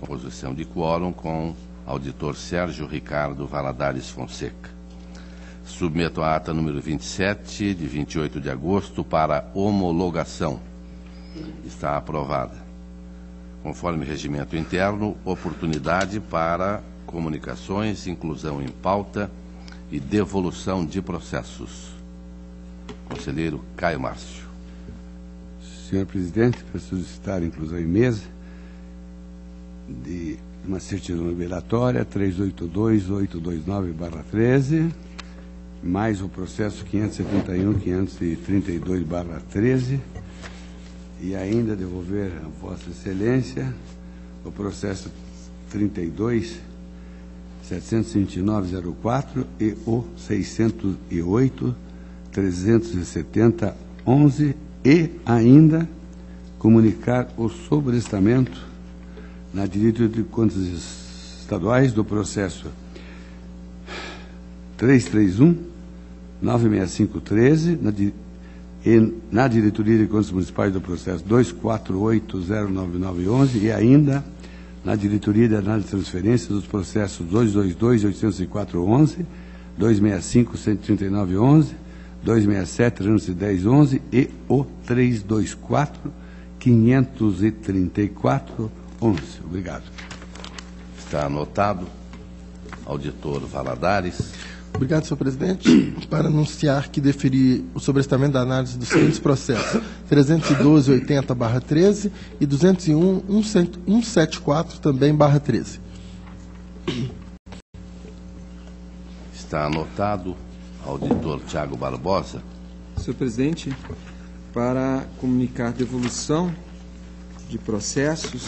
composição de quórum com auditor Sérgio Ricardo Valadares Fonseca. Submeto a ata número 27, de 28 de agosto, para homologação. Está aprovada. Conforme regimento interno, oportunidade para comunicações, inclusão em pauta e devolução de processos. Conselheiro Caio Márcio. Senhor presidente, para solicitar inclusão em mesa de uma certidão liberatória 382.829/13, mais o processo 571.532/13, e ainda devolver a Vossa Excelência o processo 32.729.04 e o 608.370.11, e ainda comunicar o sobrestamento na diretoria de contas estaduais do processo 331.965.13 e na diretoria de contas municipais do processo 248.099.11 e ainda na diretoria de análise de transferências dos processos 222.804.11, 265.139.11, 267.310.11 e o 324.534.11. Obrigado. Está anotado. Auditor Valadares. Obrigado, senhor presidente. Para anunciar que deferi o sobrestamento da análise dos seguintes processos: 312.80/13 e 201.174 também /13. Está anotado. Auditor Tiago Barbosa. Senhor presidente, para comunicar devolução de processos,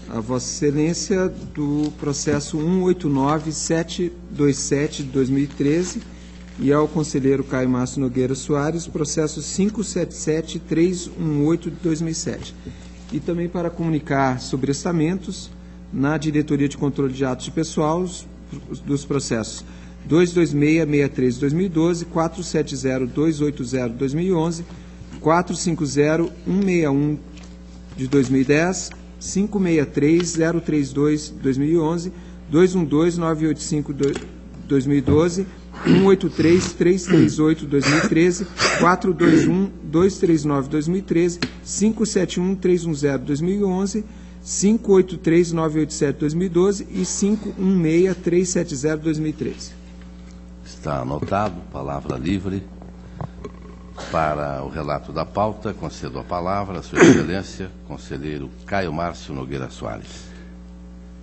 a Vossa Excelência do processo 189.727 de 2013 e ao conselheiro Caio Márcio Nogueira Soares, processo 577.318 de 2007. E também para comunicar sobrestamentos na Diretoria de Controle de Atos de Pessoal dos processos 226.63 de 2012, 470.280 de 2011, 450.161 de 2010, 563.032 de 2011, 212.985 de 2012, 183.338 de 2013, 421.239 de 2013, 571.310 de 2011, 583.987 de 2012 e 516.370 de 2013. Está anotado. Palavra livre. Para o relato da pauta, concedo a palavra à Sua Excelência, conselheiro Caio Márcio Nogueira Soares.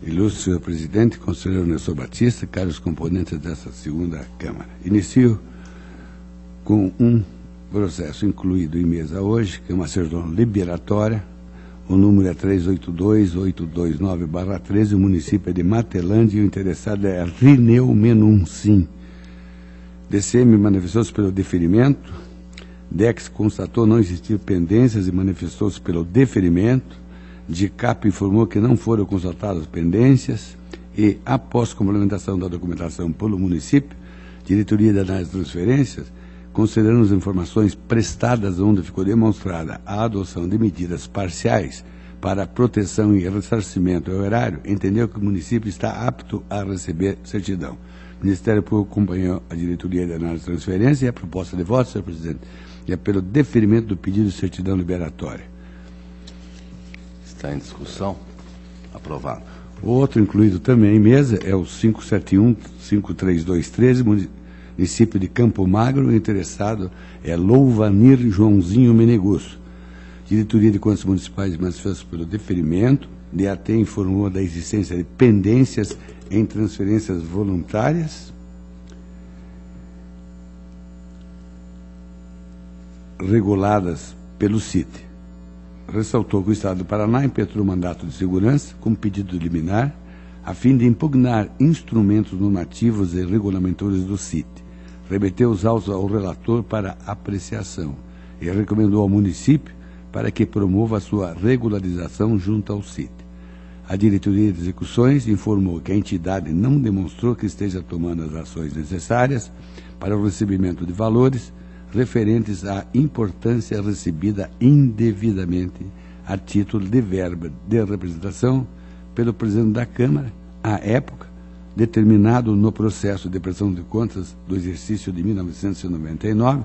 Ilustre senhor presidente, conselheiro Nelson Batista, caros componentes dessa segunda Câmara. Inicio com um processo incluído em mesa hoje, que é uma certidão liberatória. O número é 382.829/13, o município é de Matelândia e o interessado é Rineu Menuncin. DCM manifestou-se pelo deferimento. DEX constatou não existir pendências e manifestou-se pelo deferimento. DICAP informou que não foram constatadas pendências e, após complementação da documentação pelo município, Diretoria de Análise de Transferências, considerando as informações prestadas onde ficou demonstrada a adoção de medidas parciais para proteção e ressarcimento ao erário, entendeu que o município está apto a receber certidão. O Ministério Público acompanhou a Diretoria de Análise de Transferência e a proposta de voto, senhor presidente, é pelo deferimento do pedido de certidão liberatória. Está em discussão. Aprovado. O outro incluído também em mesa é o 571.53213, município de Campo Magro. O interessado é Louvanir Joãozinho Menegusso. Diretoria de Contas Municipais manifestou pelo deferimento. DAT informou da existência de pendências em transferências voluntárias reguladas pelo CIT. Ressaltou que o Estado do Paraná impetrou mandato de segurança com pedido liminar a fim de impugnar instrumentos normativos e regulamentadores do CIT. Remeteu os autos ao relator para apreciação e recomendou ao município para que promova a sua regularização junto ao CIT. A Diretoria de Execuções informou que a entidade não demonstrou que esteja tomando as ações necessárias para o recebimento de valores referentes à importância recebida indevidamente a título de verba de representação pelo presidente da Câmara, à época, determinado no processo de prestação de contas do exercício de 1999,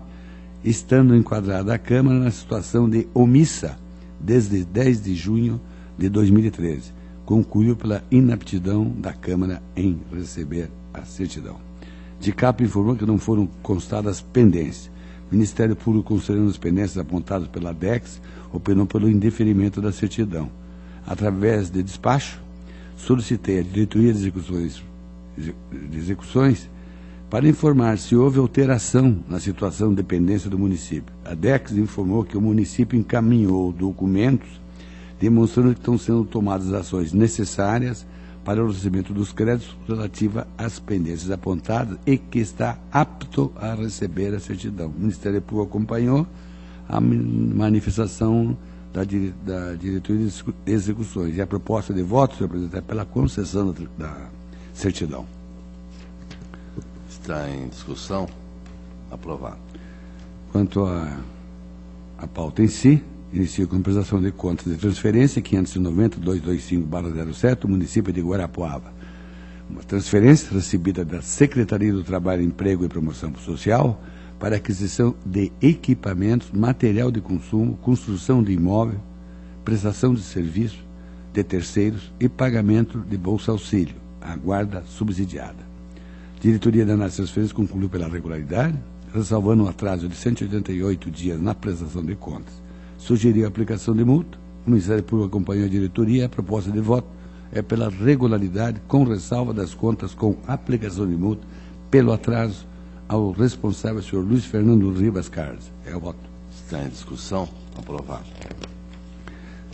estando enquadrada a Câmara na situação de omissa desde 10 de junho de 2013, concluiu pela inaptidão da Câmara em receber a certidão. De Capo informou que não foram constadas pendências. O Ministério Público, considerando as pendências apontadas pela DEX, opinou pelo indeferimento da certidão. Através de despacho, solicitei à Diretoria de Execuções para informar se houve alteração na situação de pendência do município. A DEX informou que o município encaminhou documentos demonstrando que estão sendo tomadas ações necessárias para o recebimento dos créditos relativa às pendências apontadas e que está apto a receber a certidão. O Ministério Público acompanhou a manifestação da Diretoria de Execuções e a proposta de voto, senhor presidente, é pela concessão da certidão. Está em discussão. Aprovado. Quanto à pauta em si, inicia com prestação de contas de transferência 590.225/07, município de Guarapuava. Uma transferência recebida da Secretaria do Trabalho, Emprego e Promoção Social para aquisição de equipamentos, material de consumo, construção de imóvel, prestação de serviço de terceiros e pagamento de Bolsa Auxílio, a guarda subsidiada. Diretoria da Análise de Transferências concluiu pela regularidade, ressalvando um atraso de 188 dias na prestação de contas. Sugeriu a aplicação de multa. O Ministério Público acompanhou a diretoria. A proposta de voto é pela regularidade, com ressalva das contas com aplicação de multa pelo atraso ao responsável, senhor Luiz Fernando Ribas Carlos. É o voto. Está em discussão. Aprovado.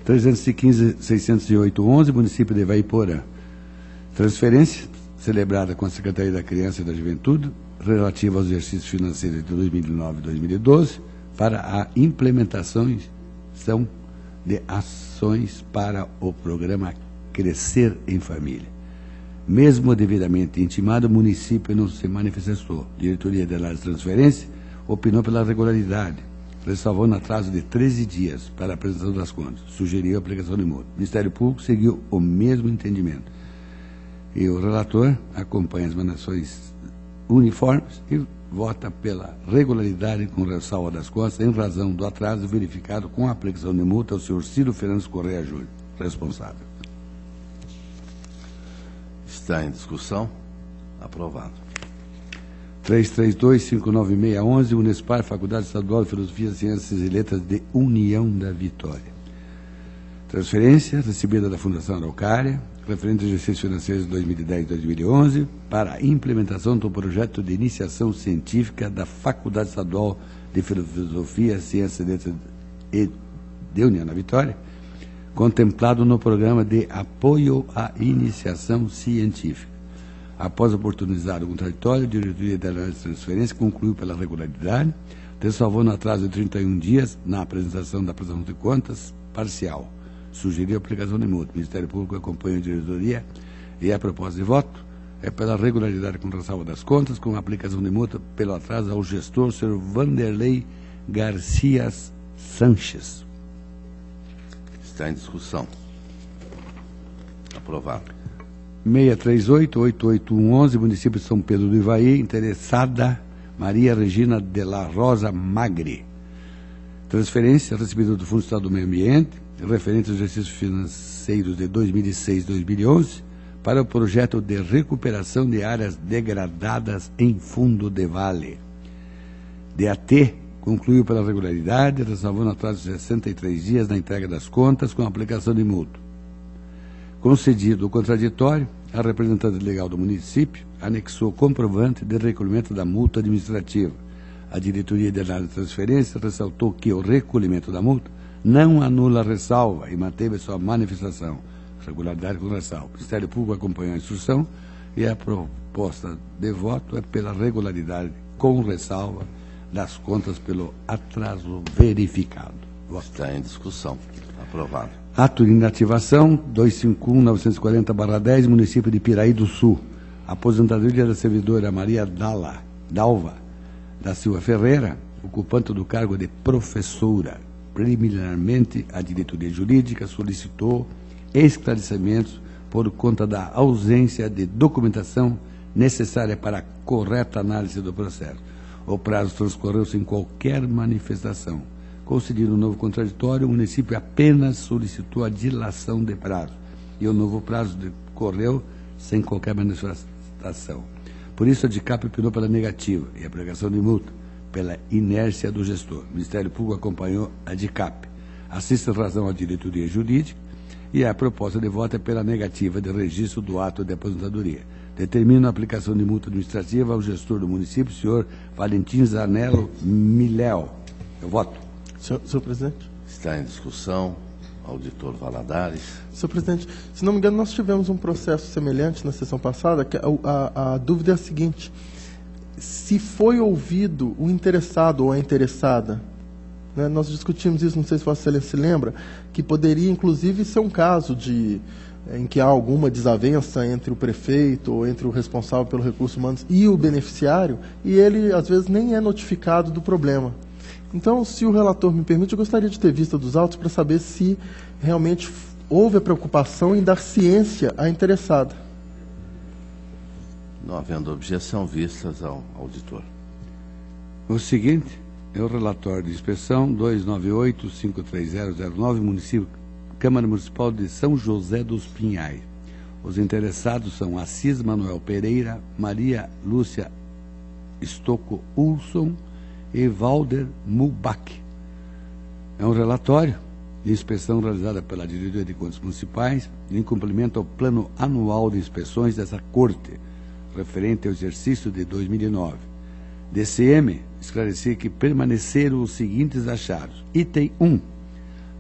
315.608.11, município de Ivaiporã. Transferência celebrada com a Secretaria da Criança e da Juventude, relativa aos exercícios financeiros de 2009 e 2012, para a implementação de ações para o programa Crescer em Família. Mesmo devidamente intimado, o município não se manifestou. Diretoria de Análise de Transferência opinou pela regularidade, ressalvando atraso de 13 dias para a apresentação das contas. Sugeriu a aplicação de multa. O Ministério Público seguiu o mesmo entendimento. E o relator acompanha as manifestações uniformes e vota pela regularidade com ressalva das contas em razão do atraso verificado com a aplicação de multa ao senhor Ciro Fernandes Correia Júnior, responsável. Está em discussão. Aprovado. 332.596.11, Unespar, Faculdade Estadual de Filosofia, Ciências e Letras de União da Vitória. Transferência recebida da Fundação Araucária, referente ao exercício financeiro de 2010 e 2011, para a implementação do projeto de iniciação científica da Faculdade Estadual de Filosofia, Ciências e Letras de União da Vitória, contemplado no programa de apoio à iniciação científica. Após oportunizar o contraditório, a Diretoria da Análise de Transferência concluiu pela regularidade, ressalvando atraso de 31 dias na apresentação da prestação de contas parcial. Sugeriu a aplicação de multa. O Ministério Público acompanha a diretoria e a proposta de voto é pela regularidade com ressalva das contas, com a aplicação de multa pelo atraso ao gestor, Sr. Vanderlei Garcia Sanches. Está em discussão. Aprovado. 638.88.11, município de São Pedro do Ivaí, interessada Maria Regina de la Rosa Magri. Transferência recebida do Fundo Estadual do Meio Ambiente, referente aos exercícios financeiros de 2006 e 2011, para o projeto de recuperação de áreas degradadas em fundo de vale. DAT concluiu pela regularidade, ressalvando atraso de 63 dias na entrega das contas com aplicação de multa. Concedido o contraditório, a representante legal do município anexou comprovante de recolhimento da multa administrativa. A Diretoria de Análise de Transferência ressaltou que o recolhimento da multa não anula a ressalva e manteve sua manifestação. Regularidade com ressalva. O Ministério Público acompanhou a instrução e a proposta de voto é pela regularidade com ressalva das contas pelo atraso verificado. Voto. Está em discussão. Aprovado. Ato de inativação 251.940/10, município de Piraí do Sul. Aposentadoria da servidora Maria Dalva da Silva Ferreira, ocupante do cargo de professora. Preliminarmente, a diretoria jurídica solicitou esclarecimentos por conta da ausência de documentação necessária para a correta análise do processo. O prazo transcorreu sem qualquer manifestação. Concedido um novo contraditório, o município apenas solicitou a dilação de prazo e o novo prazo decorreu sem qualquer manifestação. Por isso, a DICAP opinou pela negativa e a aplicação de multa, pela inércia do gestor. O Ministério Público acompanhou a DICAP. Assiste razão à diretoria jurídica e a proposta de voto é pela negativa de registro do ato de aposentadoria. Determina a aplicação de multa administrativa ao gestor do município, senhor Valentim Zanello Miléo. Eu voto. Senhor presidente. Está em discussão. Auditor Valadares. Senhor presidente, se não me engano, nós tivemos um processo semelhante na sessão passada, que a dúvida é a seguinte: se foi ouvido o interessado ou a interessada, né, nós discutimos isso, não sei se Vossa Excelência se lembra, que poderia inclusive ser um caso em que há alguma desavença entre o prefeito ou entre o responsável pelo recurso humano e o beneficiário, e ele às vezes nem é notificado do problema. Então, se o relator me permite, eu gostaria de ter vista dos autos para saber se realmente houve a preocupação em dar ciência à interessada. Não havendo objeção, vistas ao auditor. O seguinte é o relatório de inspeção 298-53009, município, Câmara Municipal de São José dos Pinhais. Os interessados são Assis Manuel Pereira, Maria Lúcia Stocco Ulson e Valder Mulbach. É um relatório de inspeção realizada pela Diretoria de Contas Municipais em cumprimento ao Plano Anual de Inspeções dessa Corte, referente ao exercício de 2009. DCM esclarecia que permaneceram os seguintes achados. Item 1.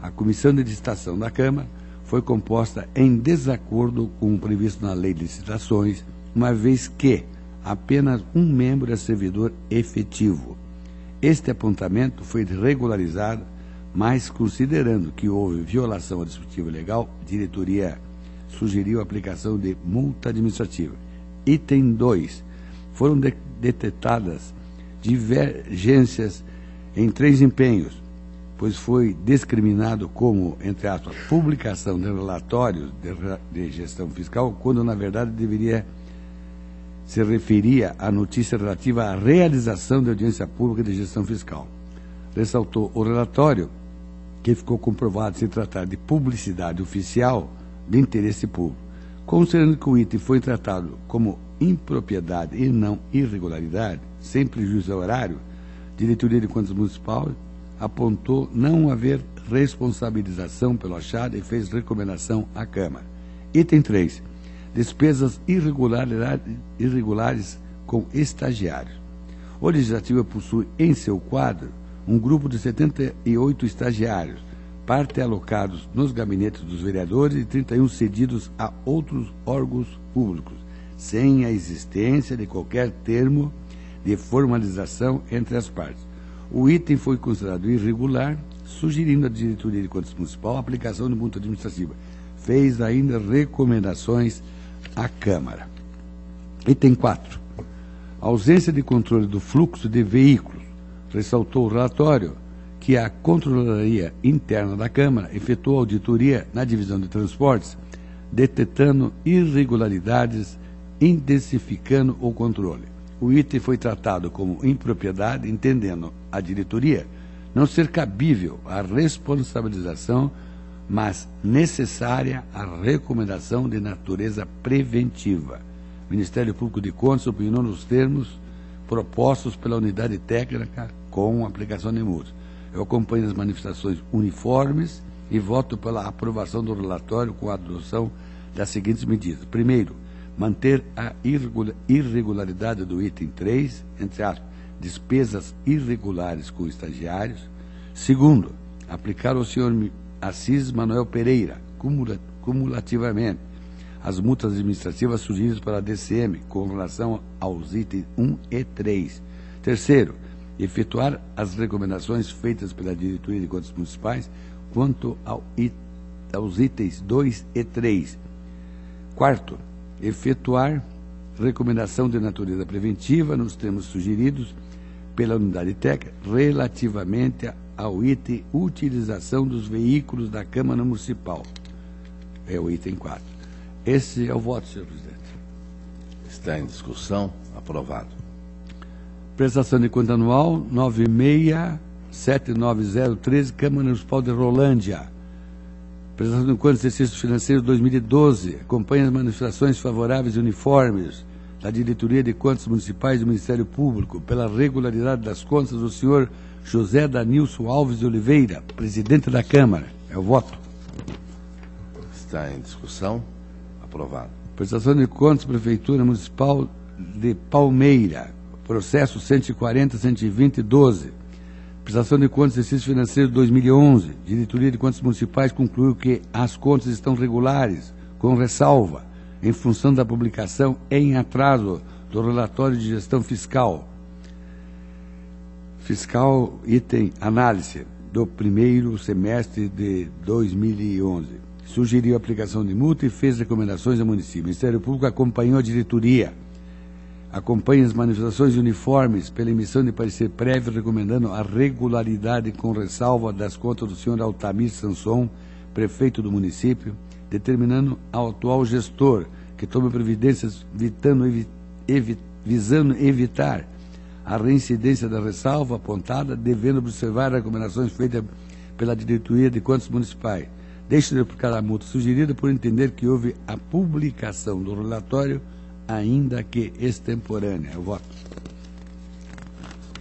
A Comissão de Licitação da Câmara foi composta em desacordo com o previsto na Lei de Licitações, uma vez que apenas um membro é servidor efetivo. Este apontamento foi regularizado, mas considerando que houve violação à dispositiva legal, a diretoria sugeriu a aplicação de multa administrativa. Item 2. Foram detectadas divergências em 3 empenhos, pois foi discriminado como, entre aspas, publicação de relatórios de gestão fiscal, quando na verdade deveria se referia à notícia relativa à realização de audiência pública de gestão fiscal. Ressaltou o relatório que ficou comprovado se tratar de publicidade oficial de interesse público. Considerando que o item foi tratado como impropriedade e não irregularidade, sem prejuízo ao horário, a Diretoria de Contas Municipal apontou não haver responsabilização pelo achado e fez recomendação à Câmara. Item 3. Despesas irregulares com estagiários. O Legislativo possui em seu quadro um grupo de 78 estagiários, parte alocados nos gabinetes dos vereadores e 31 cedidos a outros órgãos públicos, sem a existência de qualquer termo de formalização entre as partes. O item foi considerado irregular, sugerindo à Diretoria de Contas Municipal a aplicação de multa administrativa. Fez ainda recomendações à Câmara. Item 4. Ausência de controle do fluxo de veículos. Ressaltou o relatório que a Controladoria Interna da Câmara efetuou auditoria na divisão de transportes, detectando irregularidades, intensificando o controle. O item foi tratado como impropriedade, entendendo a diretoria não ser cabível a responsabilização, mas necessária a recomendação de natureza preventiva. O Ministério Público de Contas opinou nos termos propostos pela unidade técnica com aplicação de multas. Eu acompanho as manifestações uniformes e voto pela aprovação do relatório com a adoção das seguintes medidas. Primeiro, manter a irregularidade do item 3, entre aspas, despesas irregulares com estagiários. Segundo, aplicar ao senhor Assis Manuel Pereira, cumulativamente, as multas administrativas sugeridas pela DCM com relação aos itens 1 e 3. Terceiro, efetuar as recomendações feitas pela Diretoria de Contas Municipais quanto aos itens 2 e 3. Quarto, efetuar recomendação de natureza preventiva nos termos sugeridos pela unidade técnica relativamente ao item utilização dos veículos da Câmara Municipal. É o item 4. Esse é o voto, senhor presidente. Está em discussão. Aprovado. Prestação de conta anual 9679013, Câmara Municipal de Rolândia. Prestação de contas do exercício financeiro 2012. Acompanha as manifestações favoráveis e uniformes da Diretoria de Contas Municipais do Ministério Público pela regularidade das contas do senhor José Danilson Alves de Oliveira, presidente da Câmara. É o voto. Está em discussão. Aprovado. Prestação de contas Prefeitura Municipal de Palmeira. Processo 140.120.12. Prestação de contas do exercício financeiro 2011. Diretoria de Contas Municipais concluiu que as contas estão regulares, com ressalva, em função da publicação em atraso do relatório de gestão fiscal. Fiscal, item análise do primeiro semestre de 2011. Sugeriu a aplicação de multa e fez recomendações ao município. O Ministério Público acompanhou a diretoria. Acompanha as manifestações uniformes pela emissão de parecer prévio recomendando a regularidade com ressalva das contas do senhor Altamir Sanson, prefeito do município, determinando ao atual gestor que tome providências visando evitar a reincidência da ressalva apontada, devendo observar as recomendações feitas pela Diretoria de Contas Municipais. Deixe de aplicar a multa sugerida por entender que houve a publicação do relatório, ainda que extemporânea. Eu voto.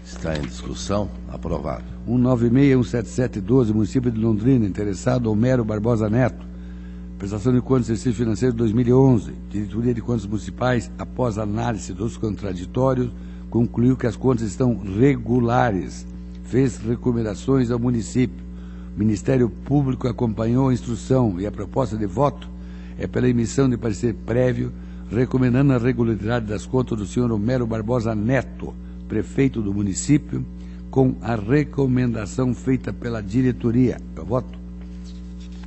Está em discussão. Aprovado. 196.177.12, município de Londrina, interessado Homero Barbosa Neto. Prestação de contas do exercício financeiro 2011. Diretoria de Contas Municipais, após análise dos contraditórios, concluiu que as contas estão regulares. Fez recomendações ao município. O Ministério Público acompanhou a instrução e a proposta de voto é pela emissão de parecer prévio recomendando a regularidade das contas do senhor Homero Barbosa Neto, prefeito do município, com a recomendação feita pela diretoria. Eu voto.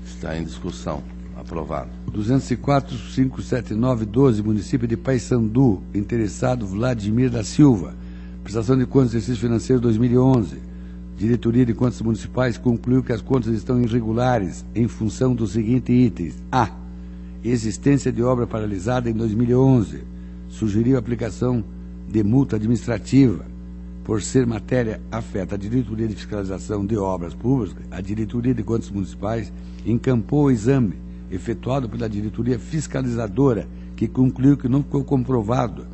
Está em discussão. Aprovado. 204.579.12, município de Paysandu, interessado Vladimir da Silva. Prestação de contas do exercício financeiro 2011. Diretoria de Contas Municipais concluiu que as contas estão irregulares em função dos seguintes itens. A. Existência de obra paralisada em 2011. Sugeriu a aplicação de multa administrativa. Por ser matéria afeta a Diretoria de Fiscalização de Obras Públicas, a Diretoria de Contas Municipais encampou o exame efetuado pela Diretoria Fiscalizadora, que concluiu que não ficou comprovado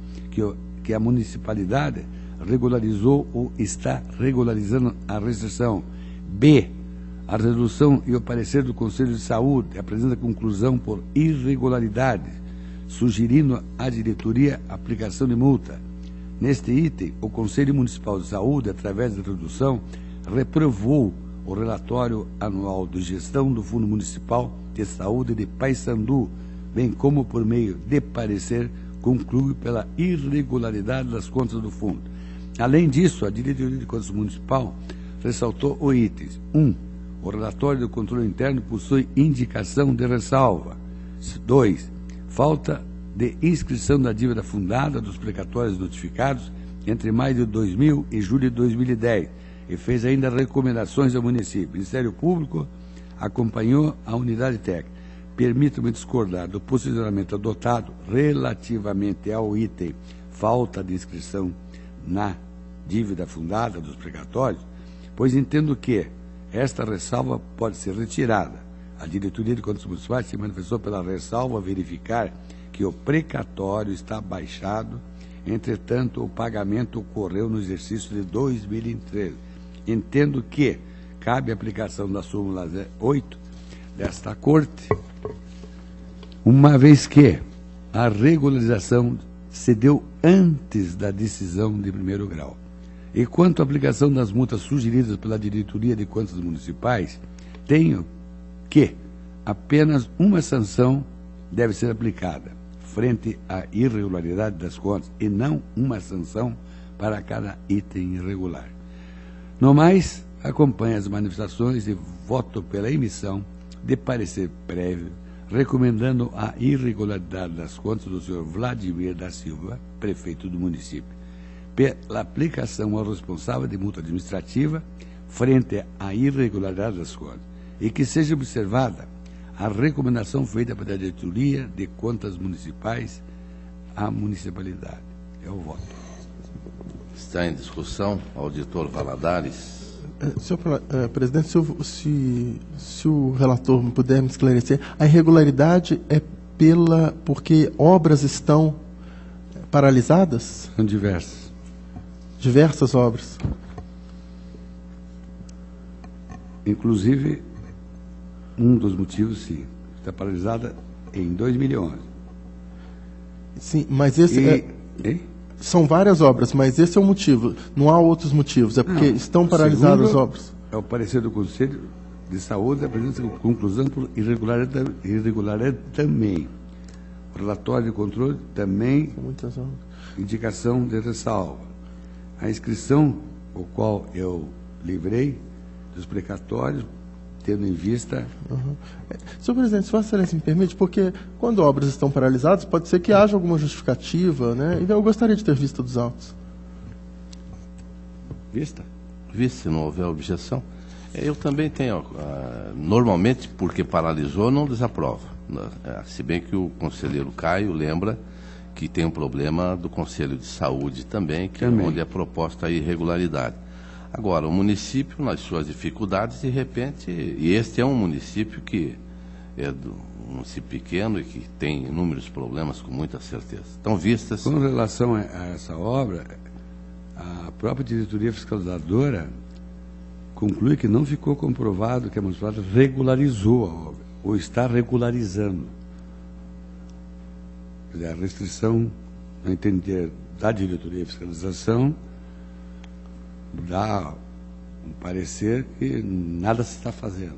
que a municipalidade regularizou ou está regularizando a restrição. B. A resolução e o parecer do Conselho de Saúde apresenta conclusão por irregularidade, sugerindo à diretoria a aplicação de multa. Neste item, o Conselho Municipal de Saúde, através da redução, reprovou o relatório anual de gestão do Fundo Municipal de Saúde de Paysandu, bem como por meio de parecer, conclui pela irregularidade das contas do fundo. Além disso, a Diretoria de Contas Municipal ressaltou os itens. 1. O relatório do controle interno possui indicação de ressalva. 2. Falta de inscrição da dívida fundada dos precatórios notificados entre maio de 2000 e julho de 2010 e fez ainda recomendações ao município. O Ministério Público acompanhou a unidade técnica. Permita-me discordar do posicionamento adotado relativamente ao item falta de inscrição na dívida fundada dos precatórios, pois entendo que esta ressalva pode ser retirada. A Diretoria de Contas Municipais se manifestou pela ressalva verificar que o precatório está baixado, entretanto, o pagamento ocorreu no exercício de 2013. Entendo que cabe a aplicação da súmula 8 desta Corte, uma vez que a regularização se deu antes da decisão de primeiro grau. E quanto à aplicação das multas sugeridas pela Diretoria de Contas Municipais, tenho que apenas uma sanção deve ser aplicada frente à irregularidade das contas e não uma sanção para cada item irregular. No mais, acompanhe as manifestações e voto pela emissão de parecer prévio recomendando a irregularidade das contas do senhor Vladimir da Silva, prefeito do município, pela aplicação ao responsável de multa administrativa frente à irregularidade das contas, e que seja observada a recomendação feita pela diretoria de contas municipais à municipalidade. É o voto. Está em discussão, auditor Valadares. Senhor presidente, se o relator puder me esclarecer, a irregularidade é porque obras estão paralisadas? São diversas. Diversas obras. Inclusive, um dos motivos, sim, está paralisada em 2011. Sim, mas esse são várias obras, mas esse é o motivo. Não há outros motivos, é porque estão paralisadas as obras. É o parecer do Conselho de Saúde, apresenta conclusão por irregularidade também. O relatório de controle também, Muitas obras. indicação de ressalva. A inscrição, o qual eu livrei dos precatórios, tendo em vista... Senhor presidente, se Vossa Excelência me permite, porque quando obras estão paralisadas, pode ser que haja alguma justificativa, né? E eu gostaria de ter vista dos autos. Vista? Se não houver objeção. Eu também tenho, normalmente, porque paralisou, não desaprova. Se bem que o conselheiro Caio lembra que tem um problema do Conselho de Saúde também, que é onde é proposta a irregularidade. Agora, o município, nas suas dificuldades, de repente, e este é um município que é um município pequeno e que tem inúmeros problemas, com muita certeza. Então, vistas... Com relação a essa obra, a própria diretoria fiscalizadora conclui que não ficou comprovado que a municipalidade regularizou a obra, ou está regularizando. Quer dizer, a restrição, no entender da diretoria de fiscalização, dá um parecer que nada se está fazendo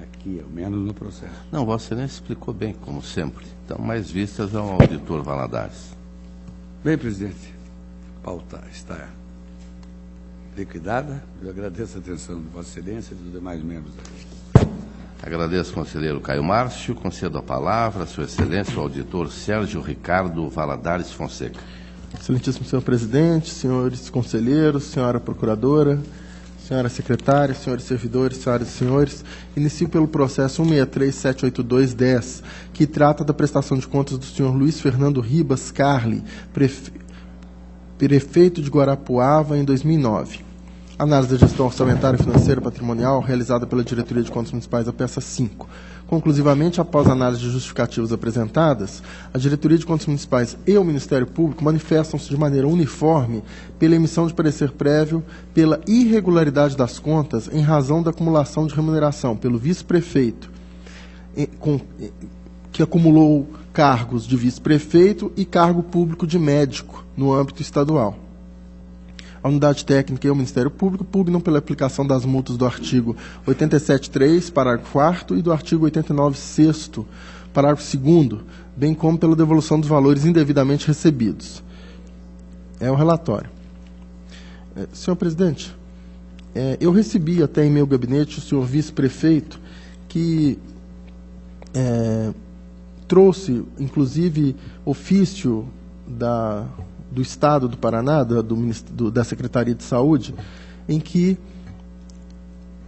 aqui, ao menos no processo. Não, Vossa Excelência explicou bem, como sempre. Então, mais vistas ao auditor Valadares. Bem, presidente, a pauta está liquidada. Eu agradeço a atenção de Vossa Excelência e dos demais membros aqui. Agradeço ao conselheiro Caio Márcio. Concedo a palavra a Sua Excelência, o auditor Sérgio Ricardo Valadares Fonseca. Excelentíssimo senhor presidente, senhores conselheiros, senhora procuradora, senhora secretária, senhores servidores, senhoras e senhores, inicio pelo processo 163-782-10, que trata da prestação de contas do senhor Luiz Fernando Ribas Carli, prefeito de Guarapuava, em 2009. Análise da gestão orçamentária, financeira e patrimonial, realizada pela Diretoria de Contas Municipais, a peça 5. Conclusivamente, após a análise de justificativas apresentadas, a Diretoria de Contas Municipais e o Ministério Público manifestam-se de maneira uniforme pela emissão de parecer prévio pela irregularidade das contas em razão da acumulação de remuneração pelo vice-prefeito, que acumulou cargos de vice-prefeito e cargo público de médico no âmbito estadual. A unidade técnica e o Ministério Público pugnam pela aplicação das multas do artigo 87.3, parágrafo 4º, e do artigo 89.6º, parágrafo 2º, bem como pela devolução dos valores indevidamente recebidos. É o relatório. Senhor presidente, eu recebi até em meu gabinete o senhor vice-prefeito, que trouxe, inclusive, ofício do Estado do Paraná, da Secretaria de Saúde, em que,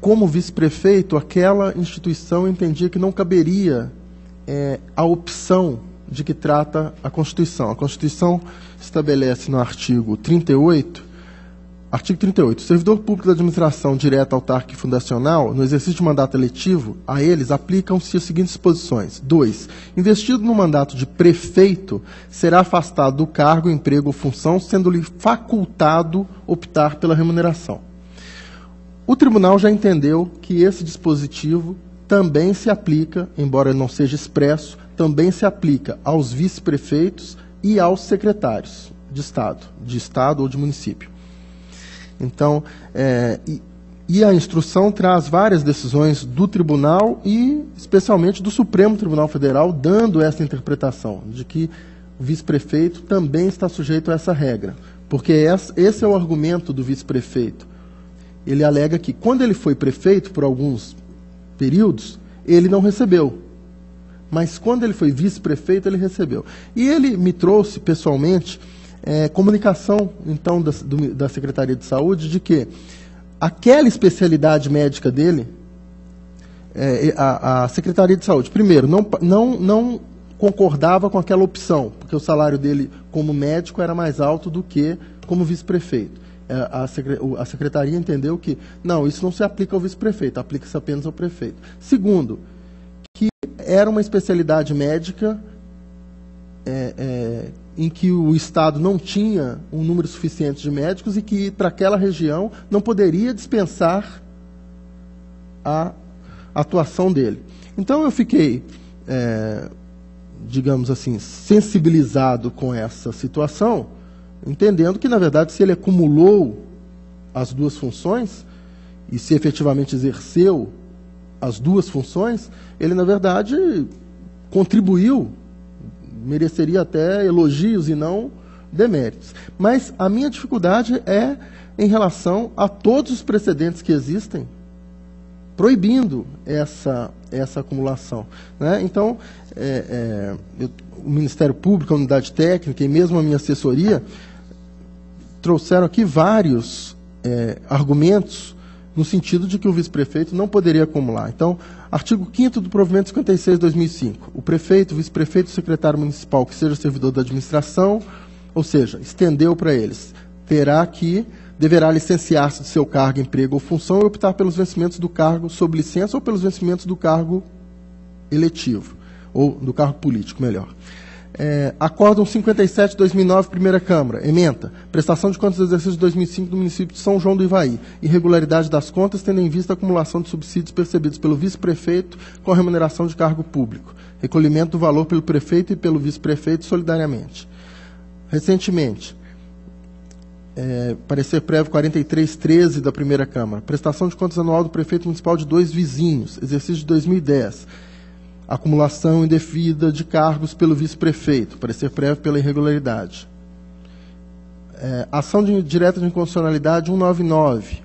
como vice-prefeito, aquela instituição entendia que não caberia a opção de que trata a Constituição. A Constituição estabelece no artigo 38, o servidor público da administração direta, autárquica e fundacional, no exercício de mandato eletivo, a eles aplicam-se as seguintes disposições. 2. Investido no mandato de prefeito, será afastado do cargo, emprego ou função, sendo-lhe facultado optar pela remuneração. O tribunal já entendeu que esse dispositivo também se aplica, embora ele não seja expresso, também se aplica aos vice-prefeitos e aos secretários de Estado ou de município. Então, e a instrução traz várias decisões do tribunal e, especialmente, do Supremo Tribunal Federal, dando essa interpretação de que o vice-prefeito também está sujeito a essa regra. Porque esse é o argumento do vice-prefeito. Ele alega que, quando ele foi prefeito, por alguns períodos, ele não recebeu. Mas, quando ele foi vice-prefeito, ele recebeu. E ele me trouxe, pessoalmente, comunicação, então, da Secretaria de Saúde, de que aquela especialidade médica dele a Secretaria de Saúde, primeiro, não concordava com aquela opção, porque o salário dele como médico era mais alto do que como vice-prefeito. A Secretaria entendeu que, não, isso não se aplica ao vice-prefeito, aplica-se apenas ao prefeito. Segundo, que era uma especialidade médica em que o Estado não tinha um número suficiente de médicos e que, para aquela região, não poderia dispensar a atuação dele. Então, eu fiquei, digamos assim, sensibilizado com essa situação, entendendo que, na verdade, se ele acumulou as duas funções e se efetivamente exerceu as duas funções, ele, na verdade, contribuiu, mereceria até elogios e não deméritos. Mas a minha dificuldade é em relação a todos os precedentes que existem, proibindo essa acumulação, né? Então, o Ministério Público, a Unidade Técnica e mesmo a minha assessoria trouxeram aqui vários argumentos no sentido de que o vice-prefeito não poderia acumular. Então, artigo 5º do provimento 56/2005, o prefeito, o vice-prefeito e o secretário municipal que seja servidor da administração, ou seja, estendeu para eles, deverá licenciar-se de seu cargo, emprego ou função e optar pelos vencimentos do cargo sob licença ou pelos vencimentos do cargo eletivo, ou do cargo político, melhor. Acórdão 57/2009, Primeira Câmara, ementa, prestação de contas do exercício de 2005 do município de São João do Ivaí, irregularidade das contas, tendo em vista a acumulação de subsídios percebidos pelo vice-prefeito com a remuneração de cargo público, recolhimento do valor pelo prefeito e pelo vice-prefeito solidariamente. Recentemente, parecer prévio 43/13 da Primeira Câmara, prestação de contas anual do prefeito municipal de 2 vizinhos, exercício de 2010, acumulação indevida de cargos pelo vice-prefeito, parecer prévio pela irregularidade. Ação direta de inconstitucionalidade 199,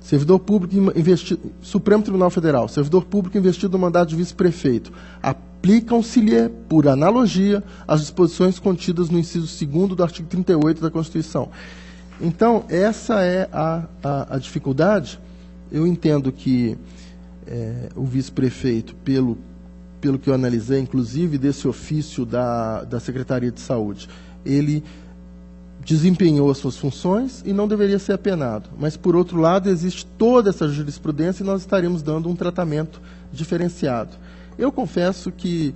servidor público investido, Supremo Tribunal Federal, servidor público investido no mandato de vice-prefeito, aplicam-se-lhe, por analogia, as disposições contidas no inciso 2º do artigo 38 da Constituição. Então, essa é a dificuldade. Eu entendo que o vice-prefeito, pelo que eu analisei, inclusive desse ofício da Secretaria de Saúde, ele desempenhou as suas funções e não deveria ser apenado. Mas, por outro lado, existe toda essa jurisprudência e nós estaremos dando um tratamento diferenciado. Eu confesso que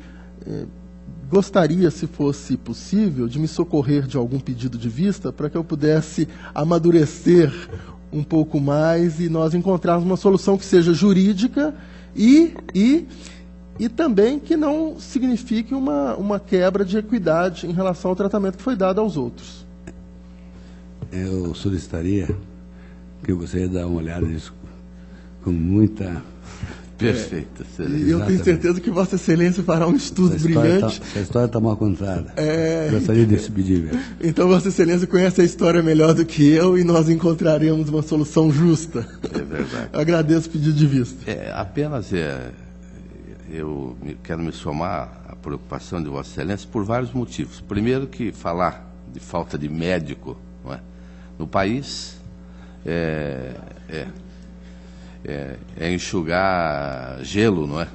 gostaria, se fosse possível, de me socorrer de algum pedido de vista para que eu pudesse amadurecer um pouco mais e nós encontrarmos uma solução que seja jurídica e também que não signifique uma quebra de equidade em relação ao tratamento que foi dado aos outros. Eu solicitaria que eu gostaria de dar uma olhada nisso com muita... Perfeito, E eu tenho certeza que Vossa Excelência fará um estudo brilhante. A história está mal contada. Gostaria de se pedir. Então, Vossa Excelência conhece a história melhor do que eu e nós encontraremos uma solução justa. É verdade. Eu agradeço o pedido de vista. Eu quero me somar à preocupação de Vossa Excelência por vários motivos. Primeiro, que falar de falta de médico, não é, no país é enxugar gelo, não é?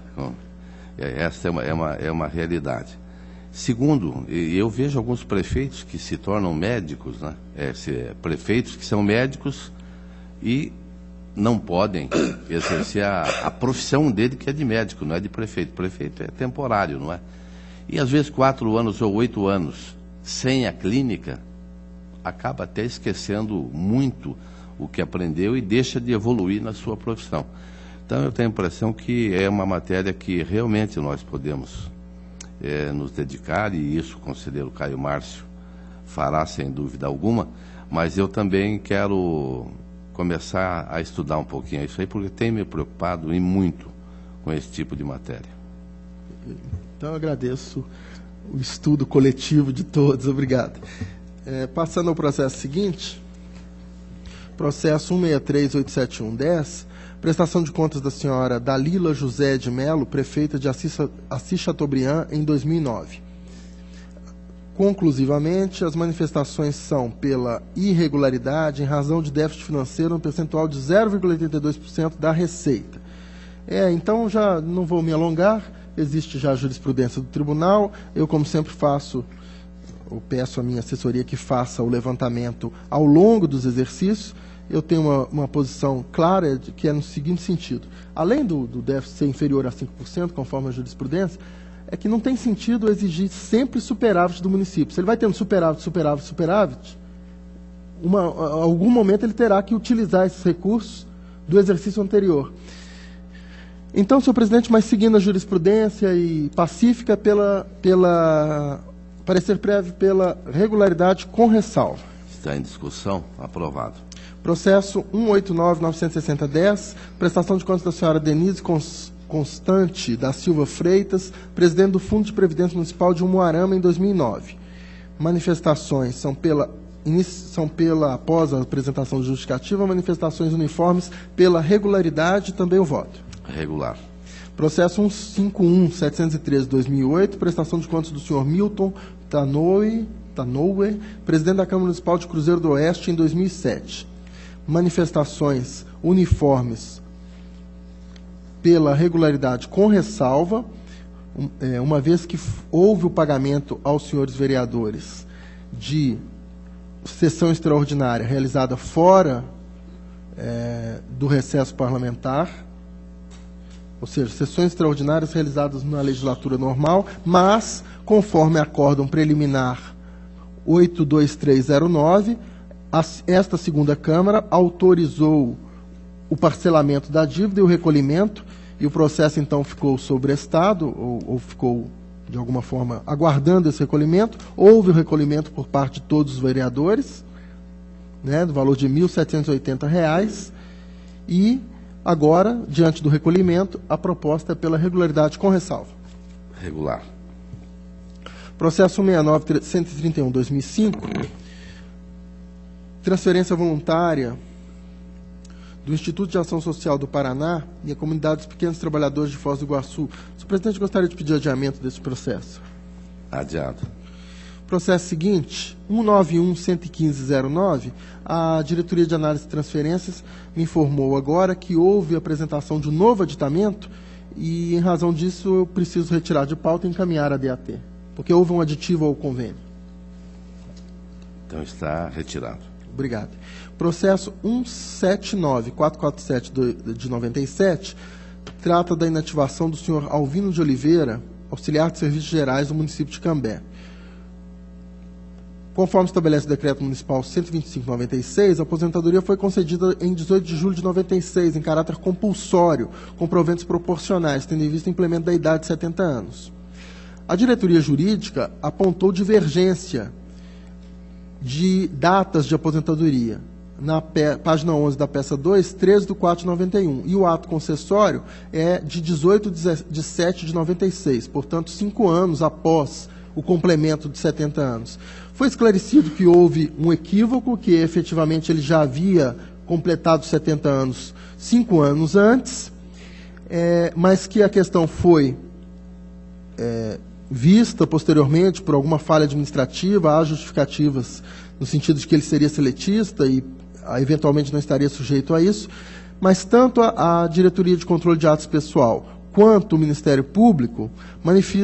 Essa é uma realidade. Segundo, eu vejo alguns prefeitos que se tornam médicos, né? Prefeitos que são médicos e não podem exercer a profissão dele, que é de médico, não é de prefeito. Prefeito é temporário, não é? E às vezes 4 anos ou 8 anos sem a clínica, acaba até esquecendo muito o que aprendeu e deixa de evoluir na sua profissão. Então, eu tenho a impressão que é uma matéria que realmente nós podemos nos dedicar, e isso o conselheiro Caio Márcio fará, sem dúvida alguma, mas eu também quero começar a estudar um pouquinho isso aí, porque tem me preocupado e muito com esse tipo de matéria. Então, eu agradeço o estudo coletivo de todos. Obrigado. Passando ao processo seguinte... Processo 163-871-10, prestação de contas da senhora Dalila José de Melo, prefeita de Assis Chateaubriand, em 2009. Conclusivamente, as manifestações são pela irregularidade em razão de déficit financeiro no percentual de 0,82% da receita. Então já não vou me alongar, existe já a jurisprudência do tribunal, eu, como sempre faço, eu peço à minha assessoria que faça o levantamento ao longo dos exercícios. Eu tenho uma posição clara, que é no seguinte sentido: além do déficit ser inferior a 5%, conforme a jurisprudência, é que não tem sentido exigir sempre superávit do município. Se ele vai tendo superávit, algum momento ele terá que utilizar esses recursos do exercício anterior. Então, senhor presidente, mas seguindo a jurisprudência e pacífica, parecer prévio pela regularidade com ressalva. Está em discussão. Aprovado. Processo 189.960.10, prestação de contas da senhora Denise Constante da Silva Freitas, presidente do Fundo de Previdência Municipal de Umuarama, em 2009. Manifestações são após a apresentação justificativa, manifestações uniformes pela regularidade, também o voto. Regular. Processo 151.713/2008, prestação de contas do senhor Milton Tanoue, presidente da Câmara Municipal de Cruzeiro do Oeste, em 2007. Manifestações uniformes pela regularidade com ressalva, uma vez que houve o pagamento aos senhores vereadores de sessão extraordinária realizada fora do recesso parlamentar, ou seja, sessões extraordinárias realizadas na legislatura normal, mas, conforme acórdão preliminar 82309, esta segunda Câmara autorizou o parcelamento da dívida e o recolhimento, e o processo, então, ficou sobrestado, ou ficou, de alguma forma, aguardando esse recolhimento. Houve o recolhimento por parte de todos os vereadores, do valor de R$ 1.780, e agora, diante do recolhimento, a proposta é pela regularidade com ressalva. Regular. Processo 169.131/2005, transferência voluntária do Instituto de Ação Social do Paraná e a Comunidade dos Pequenos Trabalhadores de Foz do Iguaçu. Senhor presidente, gostaria de pedir adiamento desse processo. Adiado. Processo seguinte, 191.115.09, a Diretoria de Análise de Transferências me informou agora que houve a apresentação de um novo aditamento e, em razão disso, eu preciso retirar de pauta e encaminhar a DAT, porque houve um aditivo ao convênio. Então está retirado. Obrigado. Processo 179.447/97 trata da inativação do senhor Alvino de Oliveira, auxiliar de Serviços Gerais do município de Cambé. Conforme estabelece o Decreto Municipal 125/96, a aposentadoria foi concedida em 18 de julho de 96, em caráter compulsório, com proventos proporcionais, tendo em vista o implemento da idade de 70 anos. A diretoria jurídica apontou divergência de datas de aposentadoria, na página 11 da peça 2, 13/4/91, e o ato concessório é de 18/7/96, portanto, 5 anos após o complemento de 70 anos. Foi esclarecido que houve um equívoco, que efetivamente ele já havia completado 70 anos 5 anos antes, mas que a questão foi vista posteriormente por alguma falha administrativa, há justificativas no sentido de que ele seria seletista e eventualmente não estaria sujeito a isso, mas tanto a Diretoria de Controle de Atos Pessoal quanto o Ministério Público